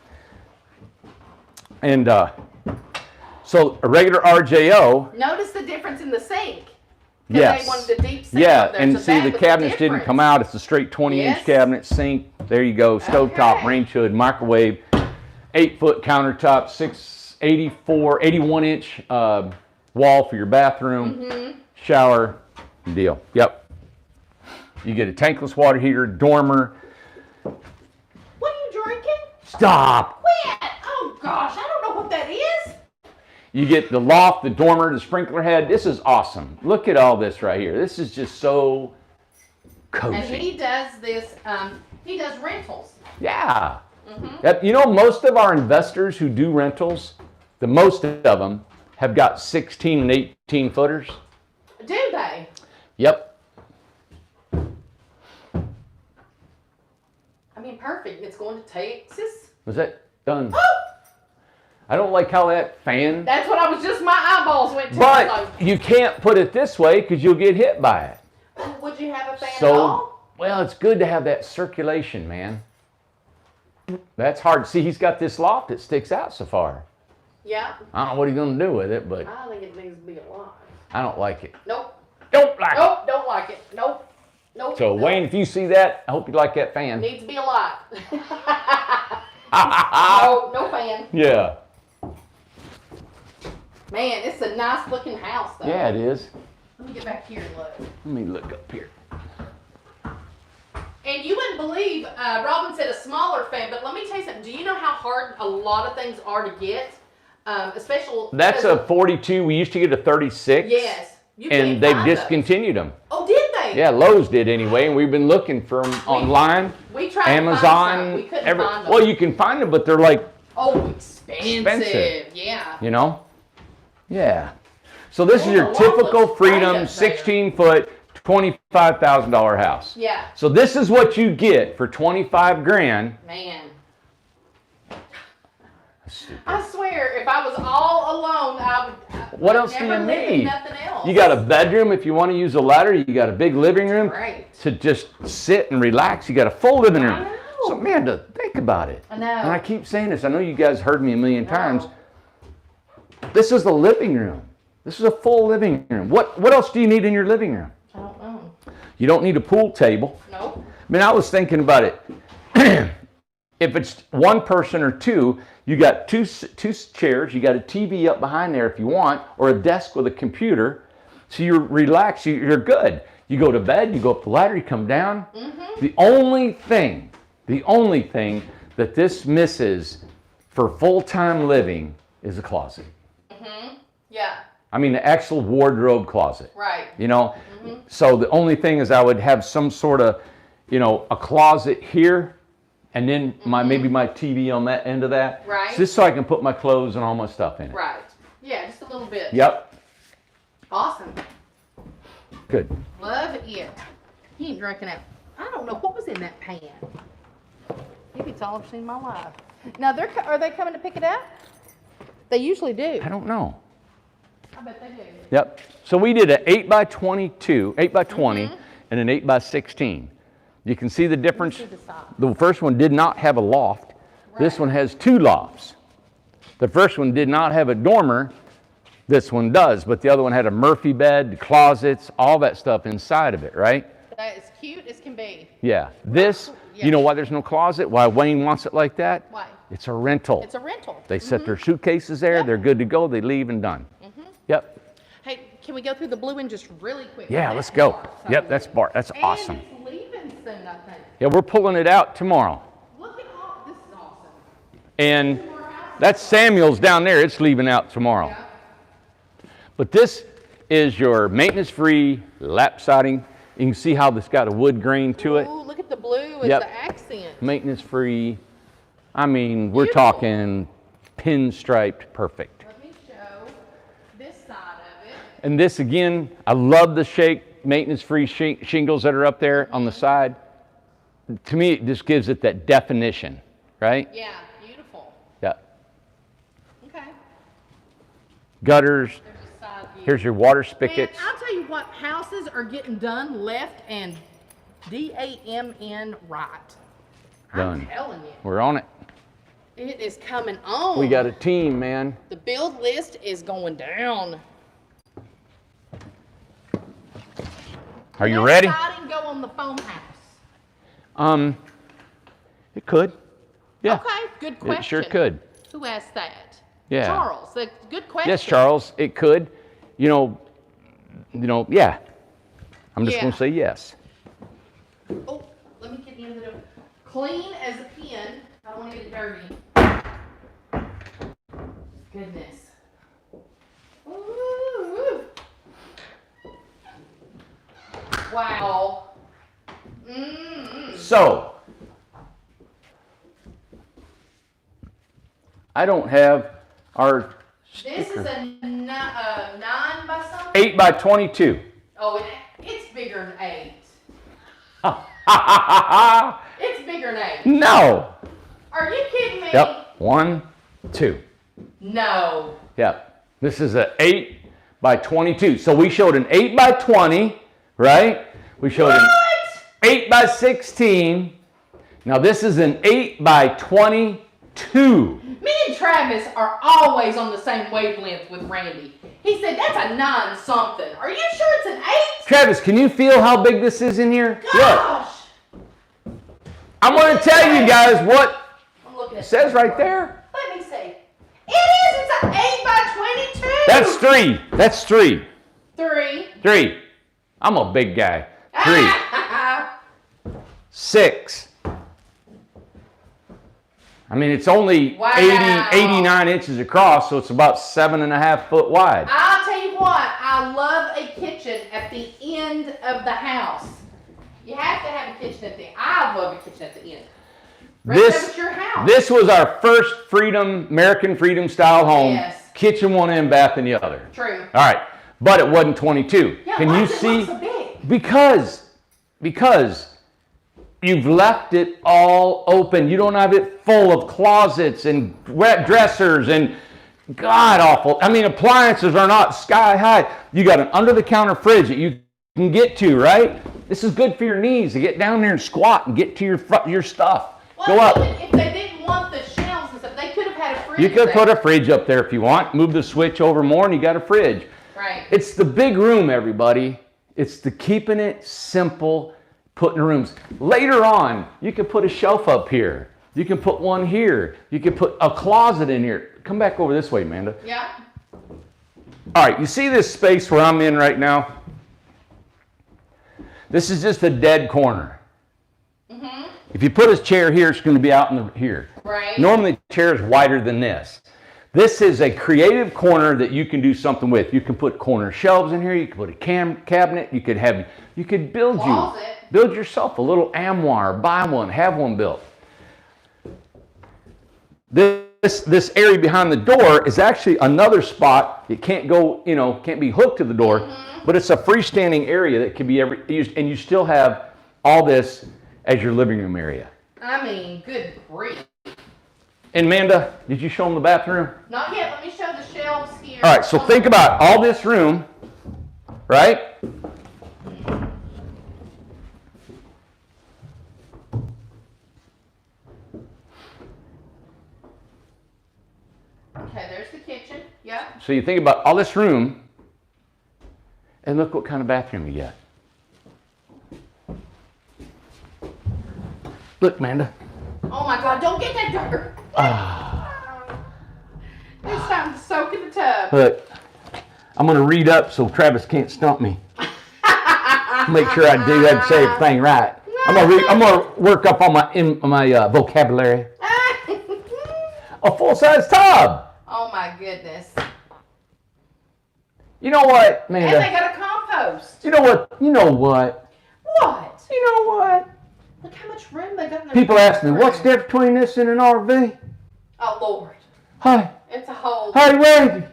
And so a regular RJO. Notice the difference in the sink. 'Cause Yes. They wanted the deep sink Yeah, up there, and so see that the was cabinets didn't difference. come out. It's a straight 20-inch Yes. cabinet, sink. There you go. Stovetop, Okay. range hood, microwave, 8-foot countertop, 81-inch wall for your bathroom, shower, deal. Yep. You get a tankless water heater, dormer. What are you drinking? Stop. Quit! Oh gosh, I don't know what that is. You get the loft, the dormer, the sprinkler head. This is awesome. Look at all this right here. This is just so cozy. And he does this. He does rentals. Yeah. Yep. Most of our investors who do rentals, the most of them have got 16 and 18 footers. Do they? Yep. I mean, perfect. It's going to Texas. Was that done? I don't like how that fan. That's what I was just. My eyeballs went to. But you can't put it this way because you'll get hit by it. Would you have a fan at all? Well, it's good to have that circulation, man. That's hard. See, he's got this loft that sticks out so far. Yeah. I don't know what he's going to do with it, but I think it needs to be alive. I don't like it. Nope. Don't like it. Nope. Don't like it. Nope. Nope. So, nope. Wayne, if you see that, I hope you like that fan. Needs to be alive. No fan. Yeah. Man, it's a nice looking house though. Yeah, it is. Let me get back here and look. Let me look up here. And you wouldn't believe, Robin said a smaller fan, but let me tell you something. Do you know how hard a lot of things are to get? Especially. That's a 42. We used to get a 36. Yes. You And can't they've find those. discontinued them. Oh, did they? Yeah, Lowe's did anyway, and we've been looking for them online. We tried to find Amazon. some. We couldn't find them. Well, you can find them, but they're like, Oh, expensive. Yeah. Yeah. So this is Oh, your the wall typical looks great Freedom up there. 16-foot, $25,000 house. Yeah. So this is what you get for 25 grand. Man. I swear, if I was all alone, I would. What else do never you live in need? Nothing else. You got a bedroom if you want to use a ladder. You got a big living room Great. to just sit and relax. You got a full living room. I know. So man, to think about it. I know. And I keep saying this. I know you guys heard me a million times. This is the living room. This is a full living room. What else do you need in your living room? I don't know. You don't need a pool table. Nope. I mean, I was thinking about it. If it's one person or two, you got two chairs, you got a TV up behind there if you want, or a desk with a computer. So you're relaxed, you're good. You go to bed, you go up the ladder, you come down. The only thing that this misses for full-time living is a closet. Yeah. I mean, the actual wardrobe closet. Right. You know? So the only thing is I would have some sort of, you know, a closet here, and then maybe my TV on that end of that. Right. Just so I can put my clothes and all my stuff in it. Right. Yeah, just a little bit. Yep. Awesome. Good. Love it. He ain't drinking out. I don't know what was in that pan. Maybe it's all I've seen in my life. Now, are they coming to pick it up? They usually do. I don't know. I bet they do. Yep. So we did an 8x22, 8x20, and an 8x16. You can see the difference. The first one did not have a loft. Right. This one has 2 lofts. The first one did not have a dormer. This one does, but the other one had a Murphy bed, closets, all that stuff inside of it, right? That is cute as can be. Yeah. This, you know why there's no closet? Why Wayne wants it like that? Why? It's a rental. It's a rental. They set their suitcases there. They're good to go. They leave and done. Yep. Hey, can we go through the blue one just really quick? Yeah, let's go. Yep, that's Bart. That's awesome. And it's leaving soon, I think. Yeah, we're pulling it out tomorrow. Look at all, this is awesome. And that's Samuel's down there. It's leaving out tomorrow. Yeah. But this is your maintenance-free lap siding. You can see how this got a wood grain to it. Ooh, look at the blue as Yep. the accent. Maintenance-free. I mean, we're Beautiful. talking pinstriped perfect. Let me show this side of it. And this again, I love the maintenance-free shingles that are up there on the side. To me, it just gives it that definition, right? Yeah, beautiful. Yeah. Okay. Gutters. There's a side view. Here's your water Man, spigots. I'll tell you what, houses are getting done, left, and DAMN right. Done. I'm telling you. We're on it. It is coming on. We got a team, man. The build list is going down. Are you ready? Siding go on the foam house. It could. Yeah. Okay, good question. It sure could. Who asked that? Yeah. Charles. Good question. Yes, Charles, it could. You know, yeah. I'm just Yeah. going to say yes. Oh, let me get into the clean as a pin. I don't want to get it dirty. Goodness. Ooh. Wow. So, I don't have our This is a 9 by something? 8x22. Oh, it's bigger than 8. It's bigger than 8. No. Are you kidding me? Yep. 1, 2. No. Yep. This is an 8x22. So we showed an 8x20, right? We showed an 8x16. Now this is an 8x22. Me and Travis are always on the same wavelength with Randy. He said that's a 9 something. Are you sure it's an 8? Travis, can you feel how big this is in here? Gosh. Look. I'm going to tell you guys what I'm looking at it says right there. Let me see. It is. It's an 8x22. That's 3. That's 3. 3. 3. I'm a big guy. 3. 6. I mean, it's only Wow. 89 inches across, so it's about 7.5 foot wide. I'll tell you what. I love a kitchen at the end of the house. You have to have a kitchen at the end. I love a kitchen at the end. That's your house. This was our first American Freedom style home. Yes. Kitchen one end, bath in the other. True. All right, but it wasn't 22. Yeah, Can why you does it see? look so big? Because you've left it all open. You don't have it full of closets and wet dressers and god awful. I mean, appliances are not sky high. You got an under the counter fridge that you can get to, right? This is good for your knees to get down there and squat and get to your stuff. Well, Go up. even if they didn't want the shelves and stuff, they could have had a fridge. You could there. put a fridge up there if you want. Move the switch over more and you got a fridge. Right. It's the big room, everybody. It's the keeping it simple, putting rooms. Later on, you could put a shelf up here. You can put one here. You can put a closet in here. Come back over this way, Amanda. Yeah. All right, you see this space where I'm in right now? This is just a dead corner. Mm-hmm. If you put a chair here, it's going to be out in here. Right. Normally, the chair is wider than this. This is a creative corner that you can do something with. You can put corner shelves in here. You can put a cabinet. You could build yourself a little armoire. Buy one. Have one built. This area behind the door is actually another spot. It can't go, can't be hooked to the door, but it's a freestanding area that can be used, and you still have all this as your living room area. I mean, good grief. And Amanda, did you show them the bathroom? Not yet. Let me show the shelves here. All right, so think about all this room, right? Okay, there's the kitchen. Yep. So you think about all this room, and look what kind of bathroom you got. Look, Amanda. Oh my God, don't get that dirt. It's time to soak in the tub. Look, I'm going to read up so Travis can't stump me. Make sure I do that and say everything right. I'm going to work up on my vocabulary. A full-size tub. Oh my goodness. You know what, Amanda? And they got a compost. You know what? What? You know what? Look how much room they got in the People ask me, room. what's the difference between this and an RV? Oh Lord. Hi. It's a whole. Hey, Randy.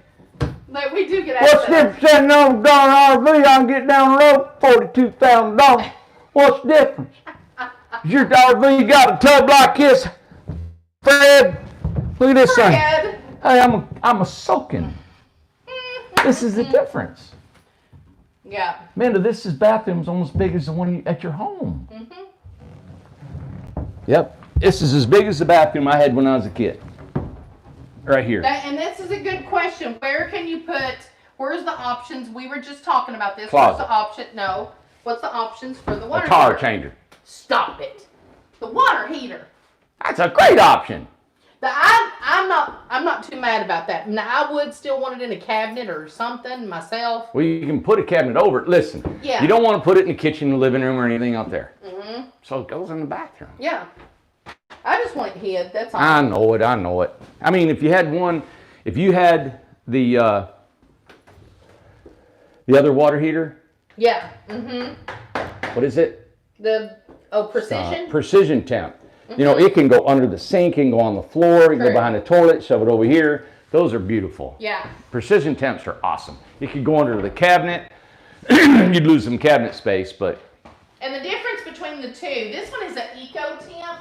Like, we do get asked What's the that. difference between an darn RV? I can get down the road $42,000. What's the difference? Your RV got a tub like this, Fred. Look at this thing. Fred. Hey, I'm a soaking. This is the difference. Yeah. Amanda, this bathroom's almost as big as the one at your home. Mm-hmm. Yep. This is as big as the bathroom I had when I was a kid. Right here. And this is a good question. Where's the options? We were just talking about this. Closet. What's the option? No. What's the options for the water A tire heater? changer. Stop it. The water heater. That's a great option. I'm not too mad about that. Now, I would still want it in a cabinet or something myself. Well, you can put a cabinet over it. Listen, Yeah. you don't want to put it in the kitchen, the living room, or anything out there. Mm-hmm. So it goes in the bathroom. Yeah. I just want it hid. That's all. I know it. I mean, if you had the other water heater, Yeah. Mm-hmm. what is it? Precision? Precision temp. You know, it can go under the sink, it can go on the floor, it can go True. behind the toilet, shove it over here. Those are beautiful. Yeah. Precision temps are awesome. It could go under the cabinet. You'd lose some cabinet space, but. And the difference between the two, this one is an Eco Temp.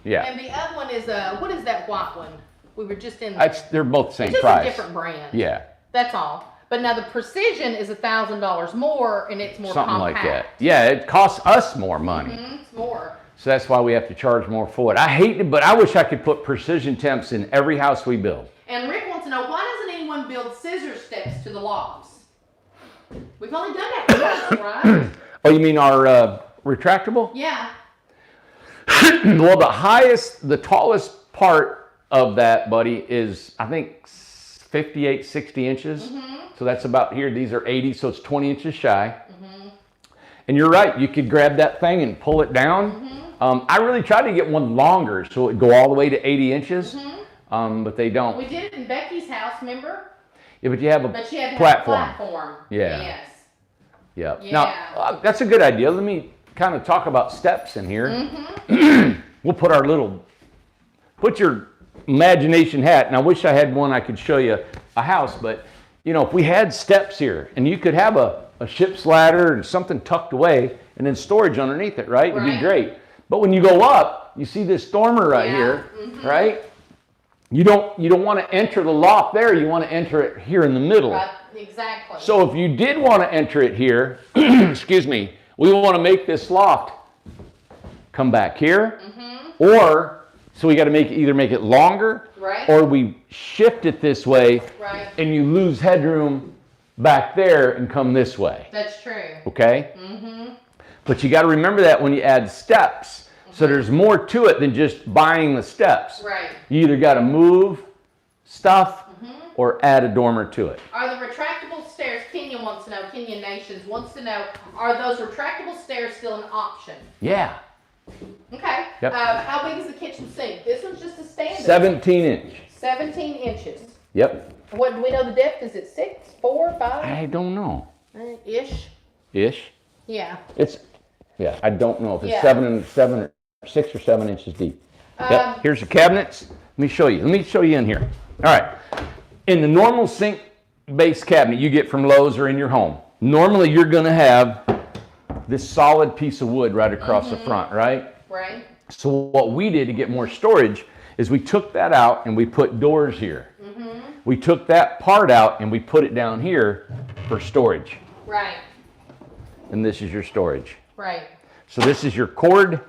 Yeah. And the other one is what is that white one? We were just in. They're both the same it's just price. a different brand. Yeah. That's all. But now the Precision is $1,000 more, and it's more Something compact. like that. Yeah, it costs us more money. Mm-hmm, it's more. So that's why we have to charge more for it. I hate it, but I wish I could put precision temps in every house we build. And Rick wants to know, why doesn't anyone build scissor steps to the lofts? We've only done that once, right? Oh, you mean our retractable? Yeah. Well, the tallest part of that, buddy, is, I think, 58, 60 inches. Mm-hmm. So that's about here. These are 80, so it's 20 inches shy. Mm-hmm. And you're right. You could grab that thing and pull it down. Mm-hmm. I really tried to get one longer so it would go all the way to 80 inches, but they don't. We did it in Becky's house, remember? Yeah, but you have a But she had to platform. have a platform. Yeah. Yes. Yep. Yeah. Now, that's a good idea. Let me kind of talk about steps in here. Mm-hmm. We'll put your imagination hat, and I wish I had one I could show you a house, but if we had steps here, and you could have a ship's ladder and something tucked away, and then storage underneath it, right? It'd be great. But when you go up, you see this dormer right here, right? You don't want to enter the loft there. You want to enter it here in the middle. Right. Exactly. So if you did want to enter it here, excuse me, we want to make this loft come back here, or so we got to either make it longer, right, or we shift it this way, right, and you lose headroom back there and come this way. That's true. Okay? But you got to remember that when you add steps. So there's more to it than just buying the steps. Right. You either got to move stuff or add a dormer to it. Are the retractable stairs, Kenya wants to know, Kenya Nations wants to know, are those retractable stairs still an option? Yeah. Okay. Yep. How big is the kitchen sink? This one's just a standard. 17 inch. 17 inches. Yep. What, do we know the depth? Is it 6, 4, 5? I don't know. Ish. Ish. Yeah. Yeah, I don't know if it's Yeah. 7 or 6 or 7 inches deep. Yep. Here's your cabinets. Let me show you. Let me show you in here. All right. In the normal sink base cabinet you get from Lowe's or in your home, normally you're going to have this solid piece of wood right across the front, right? Right. So what we did to get more storage is we took that out and we put doors here. We took that part out and we put it down here for storage. Right. And this is your storage. Right. So this is your cord,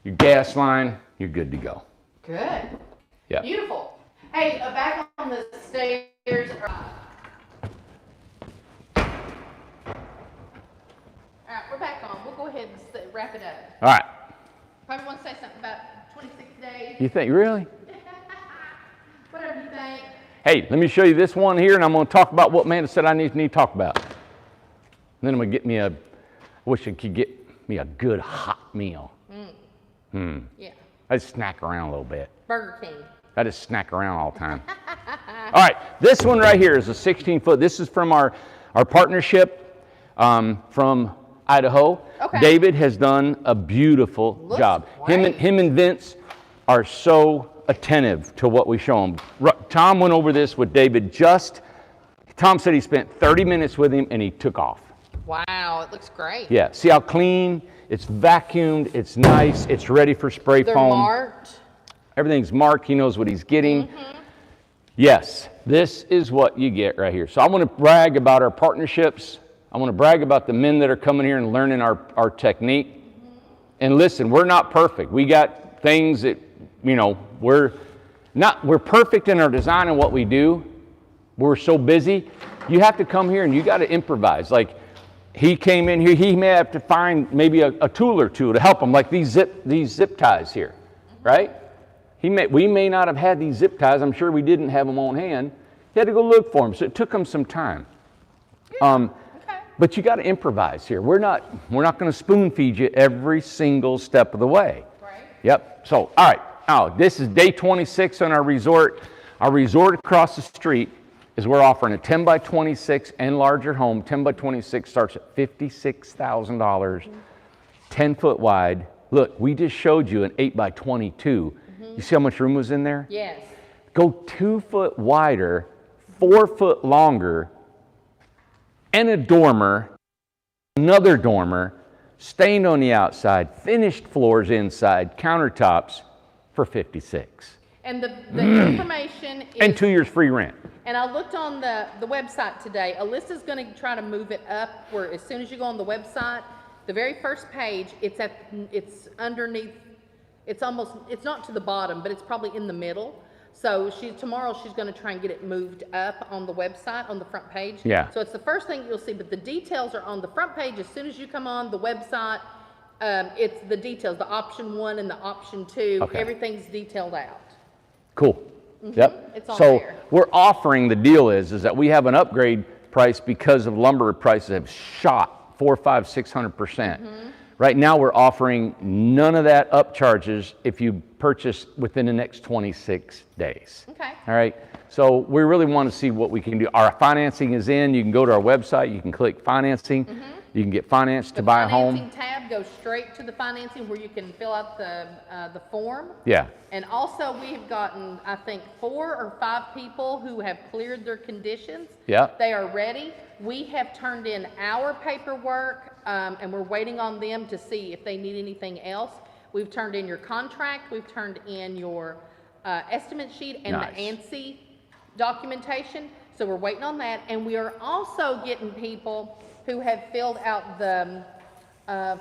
your gas line, you're good to go. Good. Yeah. Beautiful. Hey, back on the stairs. All right, we're back on. We'll go ahead and wrap it up. All right. Probably want to say something about 26 days. You think, really? Whatever you think. Hey, let me show you this one here, and I'm going to talk about what Amanda said I need to talk about. And then I'm going to get me I wish I could get me a good hot meal. Yeah. I just snack around a little bit. Burger King. I just snack around all the time. All right, this one right here is a 16-foot. This is from our partnership from Idaho. Okay. David has done a beautiful job. Great. Him and Vince are so attentive to what we show them. Tom went over this with David Tom said he spent 30 minutes with him and he took off. Wow, it looks great. Yeah, see how clean, it's vacuumed, it's nice, it's ready for spray They're foam. marked. Everything's marked, he knows what he's getting. Yes, this is what you get right here. So I want to brag about our partnerships. I want to brag about the men that are coming here and learning our technique. And listen, we're not perfect. We got things that, we're perfect in our design and what we do. We're so busy. You have to come here and you got to improvise. Like he came in here, he may have to find maybe a tool or two to help him, like these zip ties here, right? We may not have had these zip ties. I'm sure we didn't have them on hand. He had to go look for them, so it took him some time. Okay. But you got to improvise here. We're not going to spoon feed you every single step of the way. Right. Yep. So, all right. Now, this is day 26 on our resort. Our resort across the street is we're offering a 10 by 26 and larger home. 10 by 26 starts at $56,000, 10 foot wide. Look, we just showed you an 8 by 22. You see how much room was in there? Yes. Go 2 foot wider, 4 foot longer, and a dormer, another dormer, stained on the outside, finished floors inside, countertops for $56,000. And the information is... And 2 years free rent. And I looked on the website today. Alyssa's going to try to move it up where as soon as you go on the website, the very first page, it's underneath, it's not to the bottom, but it's probably in the middle. So tomorrow she's going to try and get it moved up on the website, on the front page. Yeah. So it's the first thing you'll see, but the details are on the front page. As soon as you come on the website, it's the details, the option 1 and the option 2. Okay. Everything's detailed out. Cool. Yep. It's on so there. we're offering, the deal is that we have an upgrade price because of lumber prices have shot 400%, 500%, 600%. Right now we're offering none of that up charges if you purchase within the next 26 days. Okay. All right. So we really want to see what we can do. Our financing is in. You can go to our website. You can click financing. You can get financed to buy a home. The financing tab goes straight to the financing where you can fill out the form. Yeah. And also we've gotten, I think, 4 or 5 people who have cleared their conditions. Yeah. They are ready. We have turned in our paperwork and we're waiting on them to see if they need anything else. We've turned in your contract. We've turned in your estimate sheet and Nice. the ANSI documentation. So we're waiting on that. And we are also getting people who have filled out the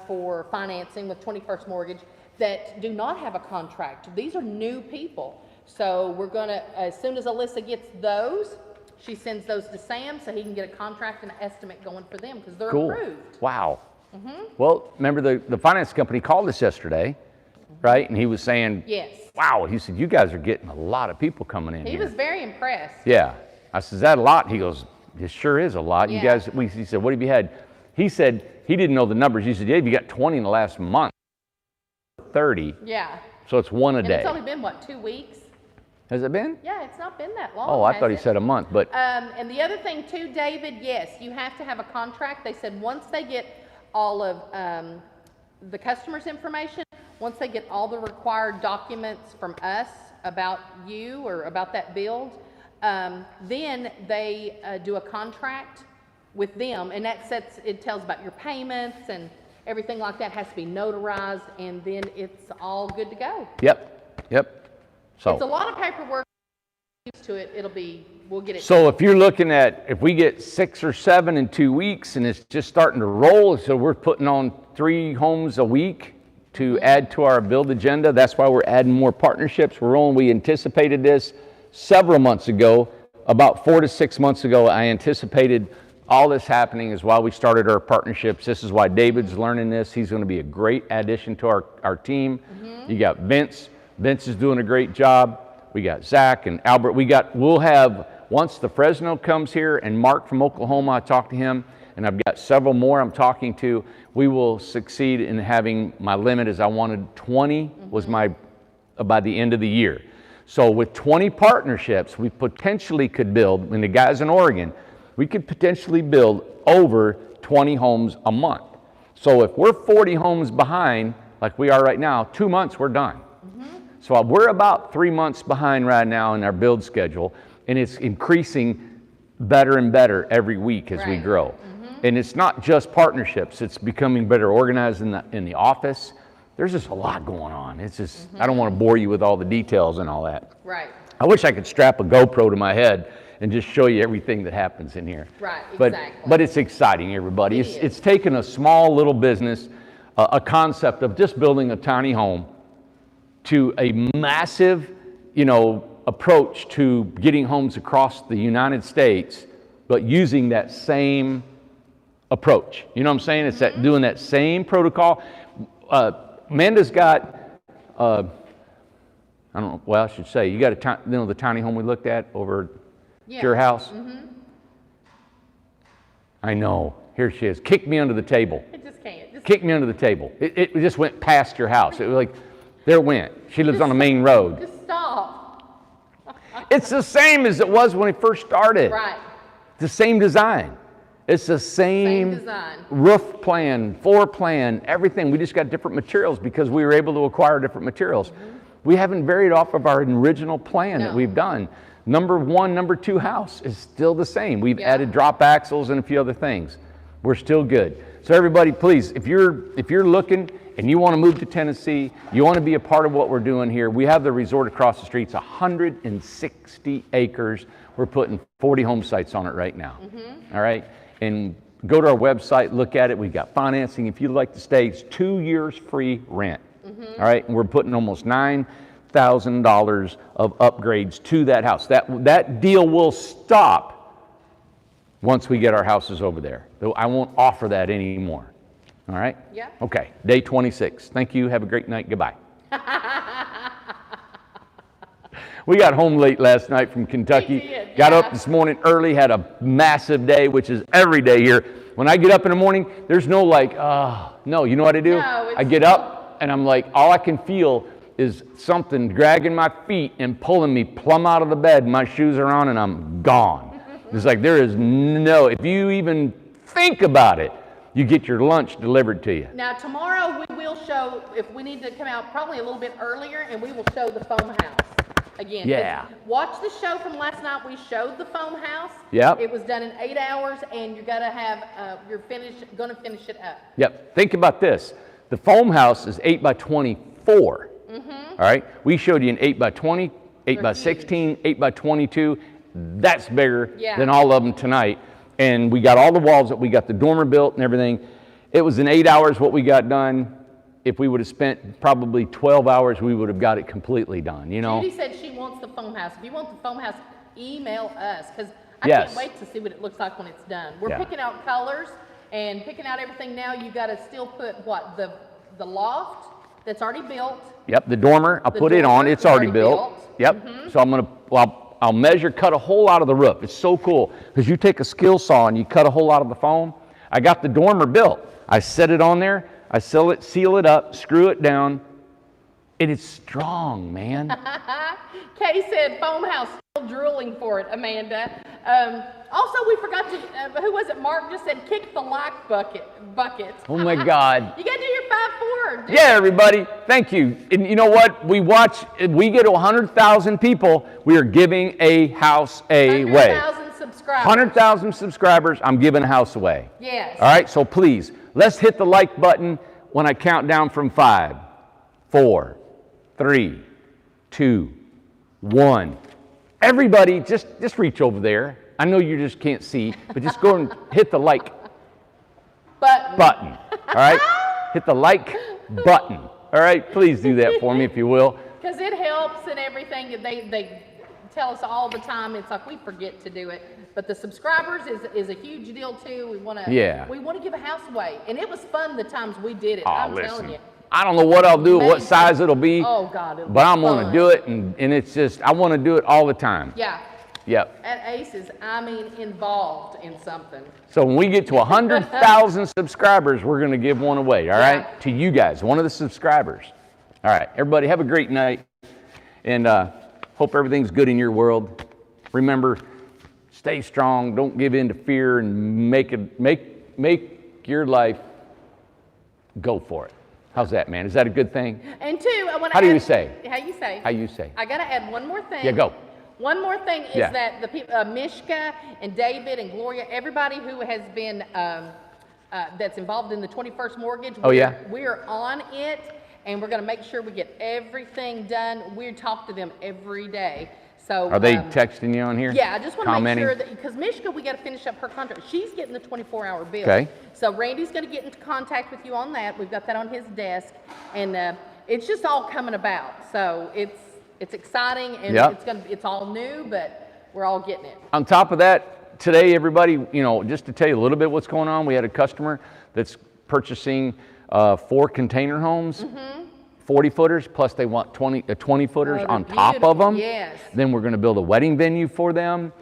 for financing with 21st Mortgage that do not have a contract. These are new people. So we're gonna, as soon as Alyssa gets those, she sends those to Sam so he can get a contract and an estimate going for them because they're Cool. approved. Wow. Well, remember the finance company called us yesterday right? And he was saying, Yes. wow, he said, you guys are getting a lot of people coming in He here. was very impressed. Yeah. I said, is that a lot? He goes, it sure is a lot. You Yeah. guys, he said, what have you had? He said, he didn't know the numbers. He said, yeah, you got 20 in the last month, 30. Yeah. So it's one a And day. it's only been, what, 2 weeks? Has it been? Yeah, it's not been that long. Oh, I has thought he it? said a month, but And the other thing too, David, yes, you have to have a contract. They said once they get all of the customer's information, once they get all the required documents from us about you or about that build, then they do a contract with them, and it tells about your payments and everything like that has to be notarized, and then it's all good to go. yep. It's a So, lot of paperwork. Used to it, we'll get it. so if you're looking at, if we get 6 or 7 in 2 weeks and it's just starting to roll, so we're putting on 3 homes a week to add to our build agenda. That's why we're adding more partnerships. We anticipated this several months ago. About 4 to 6 months ago, I anticipated all this happening is why we started our partnerships. This is why David's learning this. He's going to be a great addition to our team. You got Vince. Vince is doing a great job. We got Zach and Albert. We'll have, once the Fresno comes here and Mark from Oklahoma, I talked to him, and I've got several more I'm talking to. We will succeed in having, my limit is I wanted 20 was my, by the end of the year. So with 20 partnerships, we potentially could build, and the guys in Oregon, we could potentially build over 20 homes a month. So if we're 40 homes behind, like we are right now, 2 months, we're done. So we're about 3 months behind right now in our build schedule, and it's increasing better and better every week as we Right. grow. And it's not just partnerships, it's becoming better organized in the office. There's just a lot going on. It's just, I don't want to bore you with all the details and all that. Right. I wish I could strap a GoPro to my head and just show you everything that happens in here. Right, But, exactly. but it's exciting, everybody. It It's taken a small little business, a concept of just building a tiny home, to a massive, approach to getting homes across the United States, but using that same approach. You know what I'm saying? It's that doing that same protocol. Amanda's got, I don't know, well, I should say, you got the tiny home we looked at over at your house? I know. Here she is. Kick me under the table. It just can't. Kick me under the table. It just went past your house. It was like, there it went. She lives on the main road. Just stop. It's the same as it was when we first started. Right. The same design. It's the Same same design. roof plan, floor plan, everything. We just got different materials because we were able to acquire different materials. We haven't varied off of our original plan that No. we've done. Number 1, number 2 house is still the same. We've Yeah. added drop axles and a few other things. We're still good. So everybody, please, if you're looking and you want to move to Tennessee, you want to be a part of what we're doing here, we have the resort across the street. It's 160 acres. We're putting 40 home sites on it right now. All right? And go to our website, look at it. We've got financing. If you'd like to stay, it's 2 years free rent. All right? And we're putting almost $9,000 of upgrades to that house. That deal will stop once we get our houses over there. I won't offer that anymore. All right? Yeah. Okay, day 26. Thank you. Have a great night. Goodbye. We got home late last night from Kentucky. We did, Got yeah. up this morning early, had a massive day, which is every day here. When I get up in the morning, there's no no, you know what I do? No, I get up and I'm like, all I can feel is something dragging my feet and pulling me plumb out of the bed. My shoes are on and I'm gone. It's like there is no, if you even think about it, you get your lunch delivered to you. Now tomorrow we will show, if we need to come out probably a little bit earlier, and we will show the foam house again. 'Cause Yeah. Watch the show from last night. We showed the foam house. Yep. It was done in 8 hours, and you gotta have gonna finish it up. Yep. Think about this. The foam house is 8 by 24. All right. We showed you an 8 by 20, 8 They're by huge. 16, 8 by 22. That's bigger Yeah. than all of them tonight. And we got all the walls up. We got the dormer built and everything. It was in 8 hours what we got done. If we would have spent probably 12 hours, we would have got it completely done, you know? Judy said she wants the foam house. If you want the foam house, email us, because I Yes. can't wait to see what it looks like when it's done. We're Yeah. picking out colors and picking out everything now. You gotta still put what, the loft That's already built. Yep, the dormer, I'll put it on. dormer It's is already already built. built. Yep. So I'm gonna, well, I'll measure, cut a hole out of the roof. It's so cool because you take a skill saw and you cut a hole out of the foam. I got the dormer built. I set it on there. I seal it up, screw it down, and it's strong, man. Kay said foam house, still drooling for it, Amanda. Also, we forgot to, who was it? Mark just said kick the like bucket. Oh my God. You got to do your 5-4. Yeah, everybody, thank you. And you know what? We get to 100,000 people, we are giving a house away. 100,000 subscribers. 100,000 subscribers, I'm giving a house away. Yes. All right, so please, let's hit the like button when I count down from 5, 4, 3, 2, 1. Everybody, just reach over there. I know you just can't see, but just go and hit the like button. All right? Hit the like button. All right? Please do that for me if you will. Because it helps and everything. They tell us all the time. It's like we forget to do it. But the subscribers is a huge deal too. We want to give a house away. And it was fun the times we did it. I'm telling you. I don't know what I'll do, what size it'll be. Oh God, but I'm going to do it, and it's just, I want to do it all the time. Yeah. Yep. At Aces, I mean involved in something. So when we get to 100,000 subscribers, we're going to give one away, all right? To you guys, one of the subscribers. All right, everybody have a great night, and hope everything's good in your world. Remember, stay strong, don't give in to fear, and make your life go for it. How's that, man? Is that a good thing? And two, I want to How do you say? How you say? How you say? I got to add one more thing. Yeah, go. One more thing is that the people, Mishka and David and Gloria, everybody who has been, that's involved in the 21st mortgage. We're on it, and we're going to make sure we get everything done. We talk to them every day. So are they texting you on here? Yeah, I just want to make sure that, because Mishka, we got to finish up her contract. She's getting the 24-hour bill. Okay. So Randy's going to get into contact with you on that. We've got that on his desk, and it's just all coming about. So it's exciting, and it's all new, but we're all getting it. On top of that, today, everybody, just to tell you a little bit what's going on, we had a customer that's purchasing 4 container homes. 40-footers, plus they want 20-footers on top of them. Yes. Then we're going to build a wedding venue for them.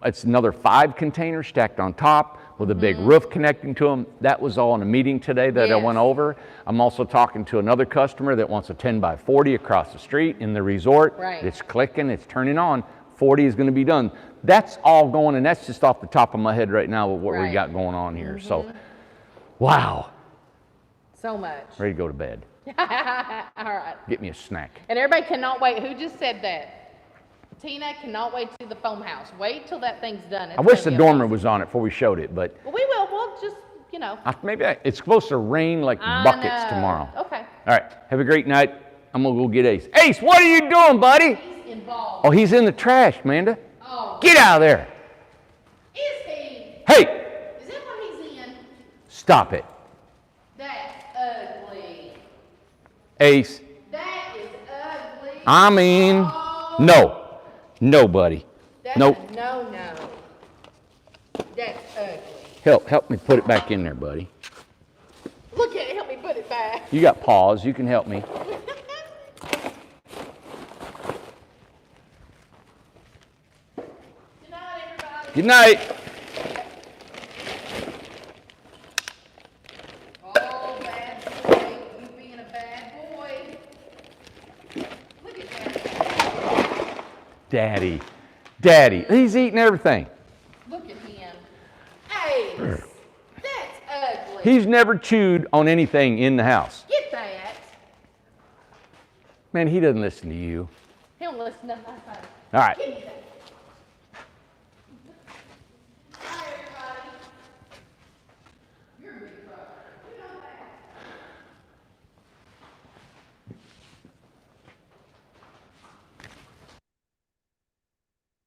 It's another 5 containers stacked on top with a big roof connecting to them. That was all in a meeting today that I went over. I'm also talking to another customer that wants a 10x40 across the street in the resort. Right. It's clicking, it's turning on. 40 is going to be done. That's all going, and that's just off the top of my head right now with what we got going on here. So, wow. So much. Ready to go to bed. All right. Get me a snack. And everybody cannot wait. Who just said that? Tina cannot wait to see the foam house. Wait till that thing's done. I wish the dormer was on it before we showed it, but well, we will. We'll just, it's supposed to rain like buckets tomorrow. Okay. All right. Have a great night. I'm going to go get Ace. Ace, what are you doing, buddy? He's involved. Oh, he's in the trash, Amanda. Oh. Get out of there. Is he? Hey. Is that what he's in? Stop it. That's ugly. Ace. That is ugly. I mean, no. No, buddy. Nope. No. That's ugly. Help me put it back in there, buddy. Look at it. Help me put it back. You got paws. You can help me. Good night, everybody. Good night. Oh, bad boy. You being a bad boy. Look at that. Daddy. He's eating everything. Look at him. Ace. That's ugly. He's never chewed on anything in the house. Get that. Man, he doesn't listen to you. He don't listen to nothing. All right. Give me that.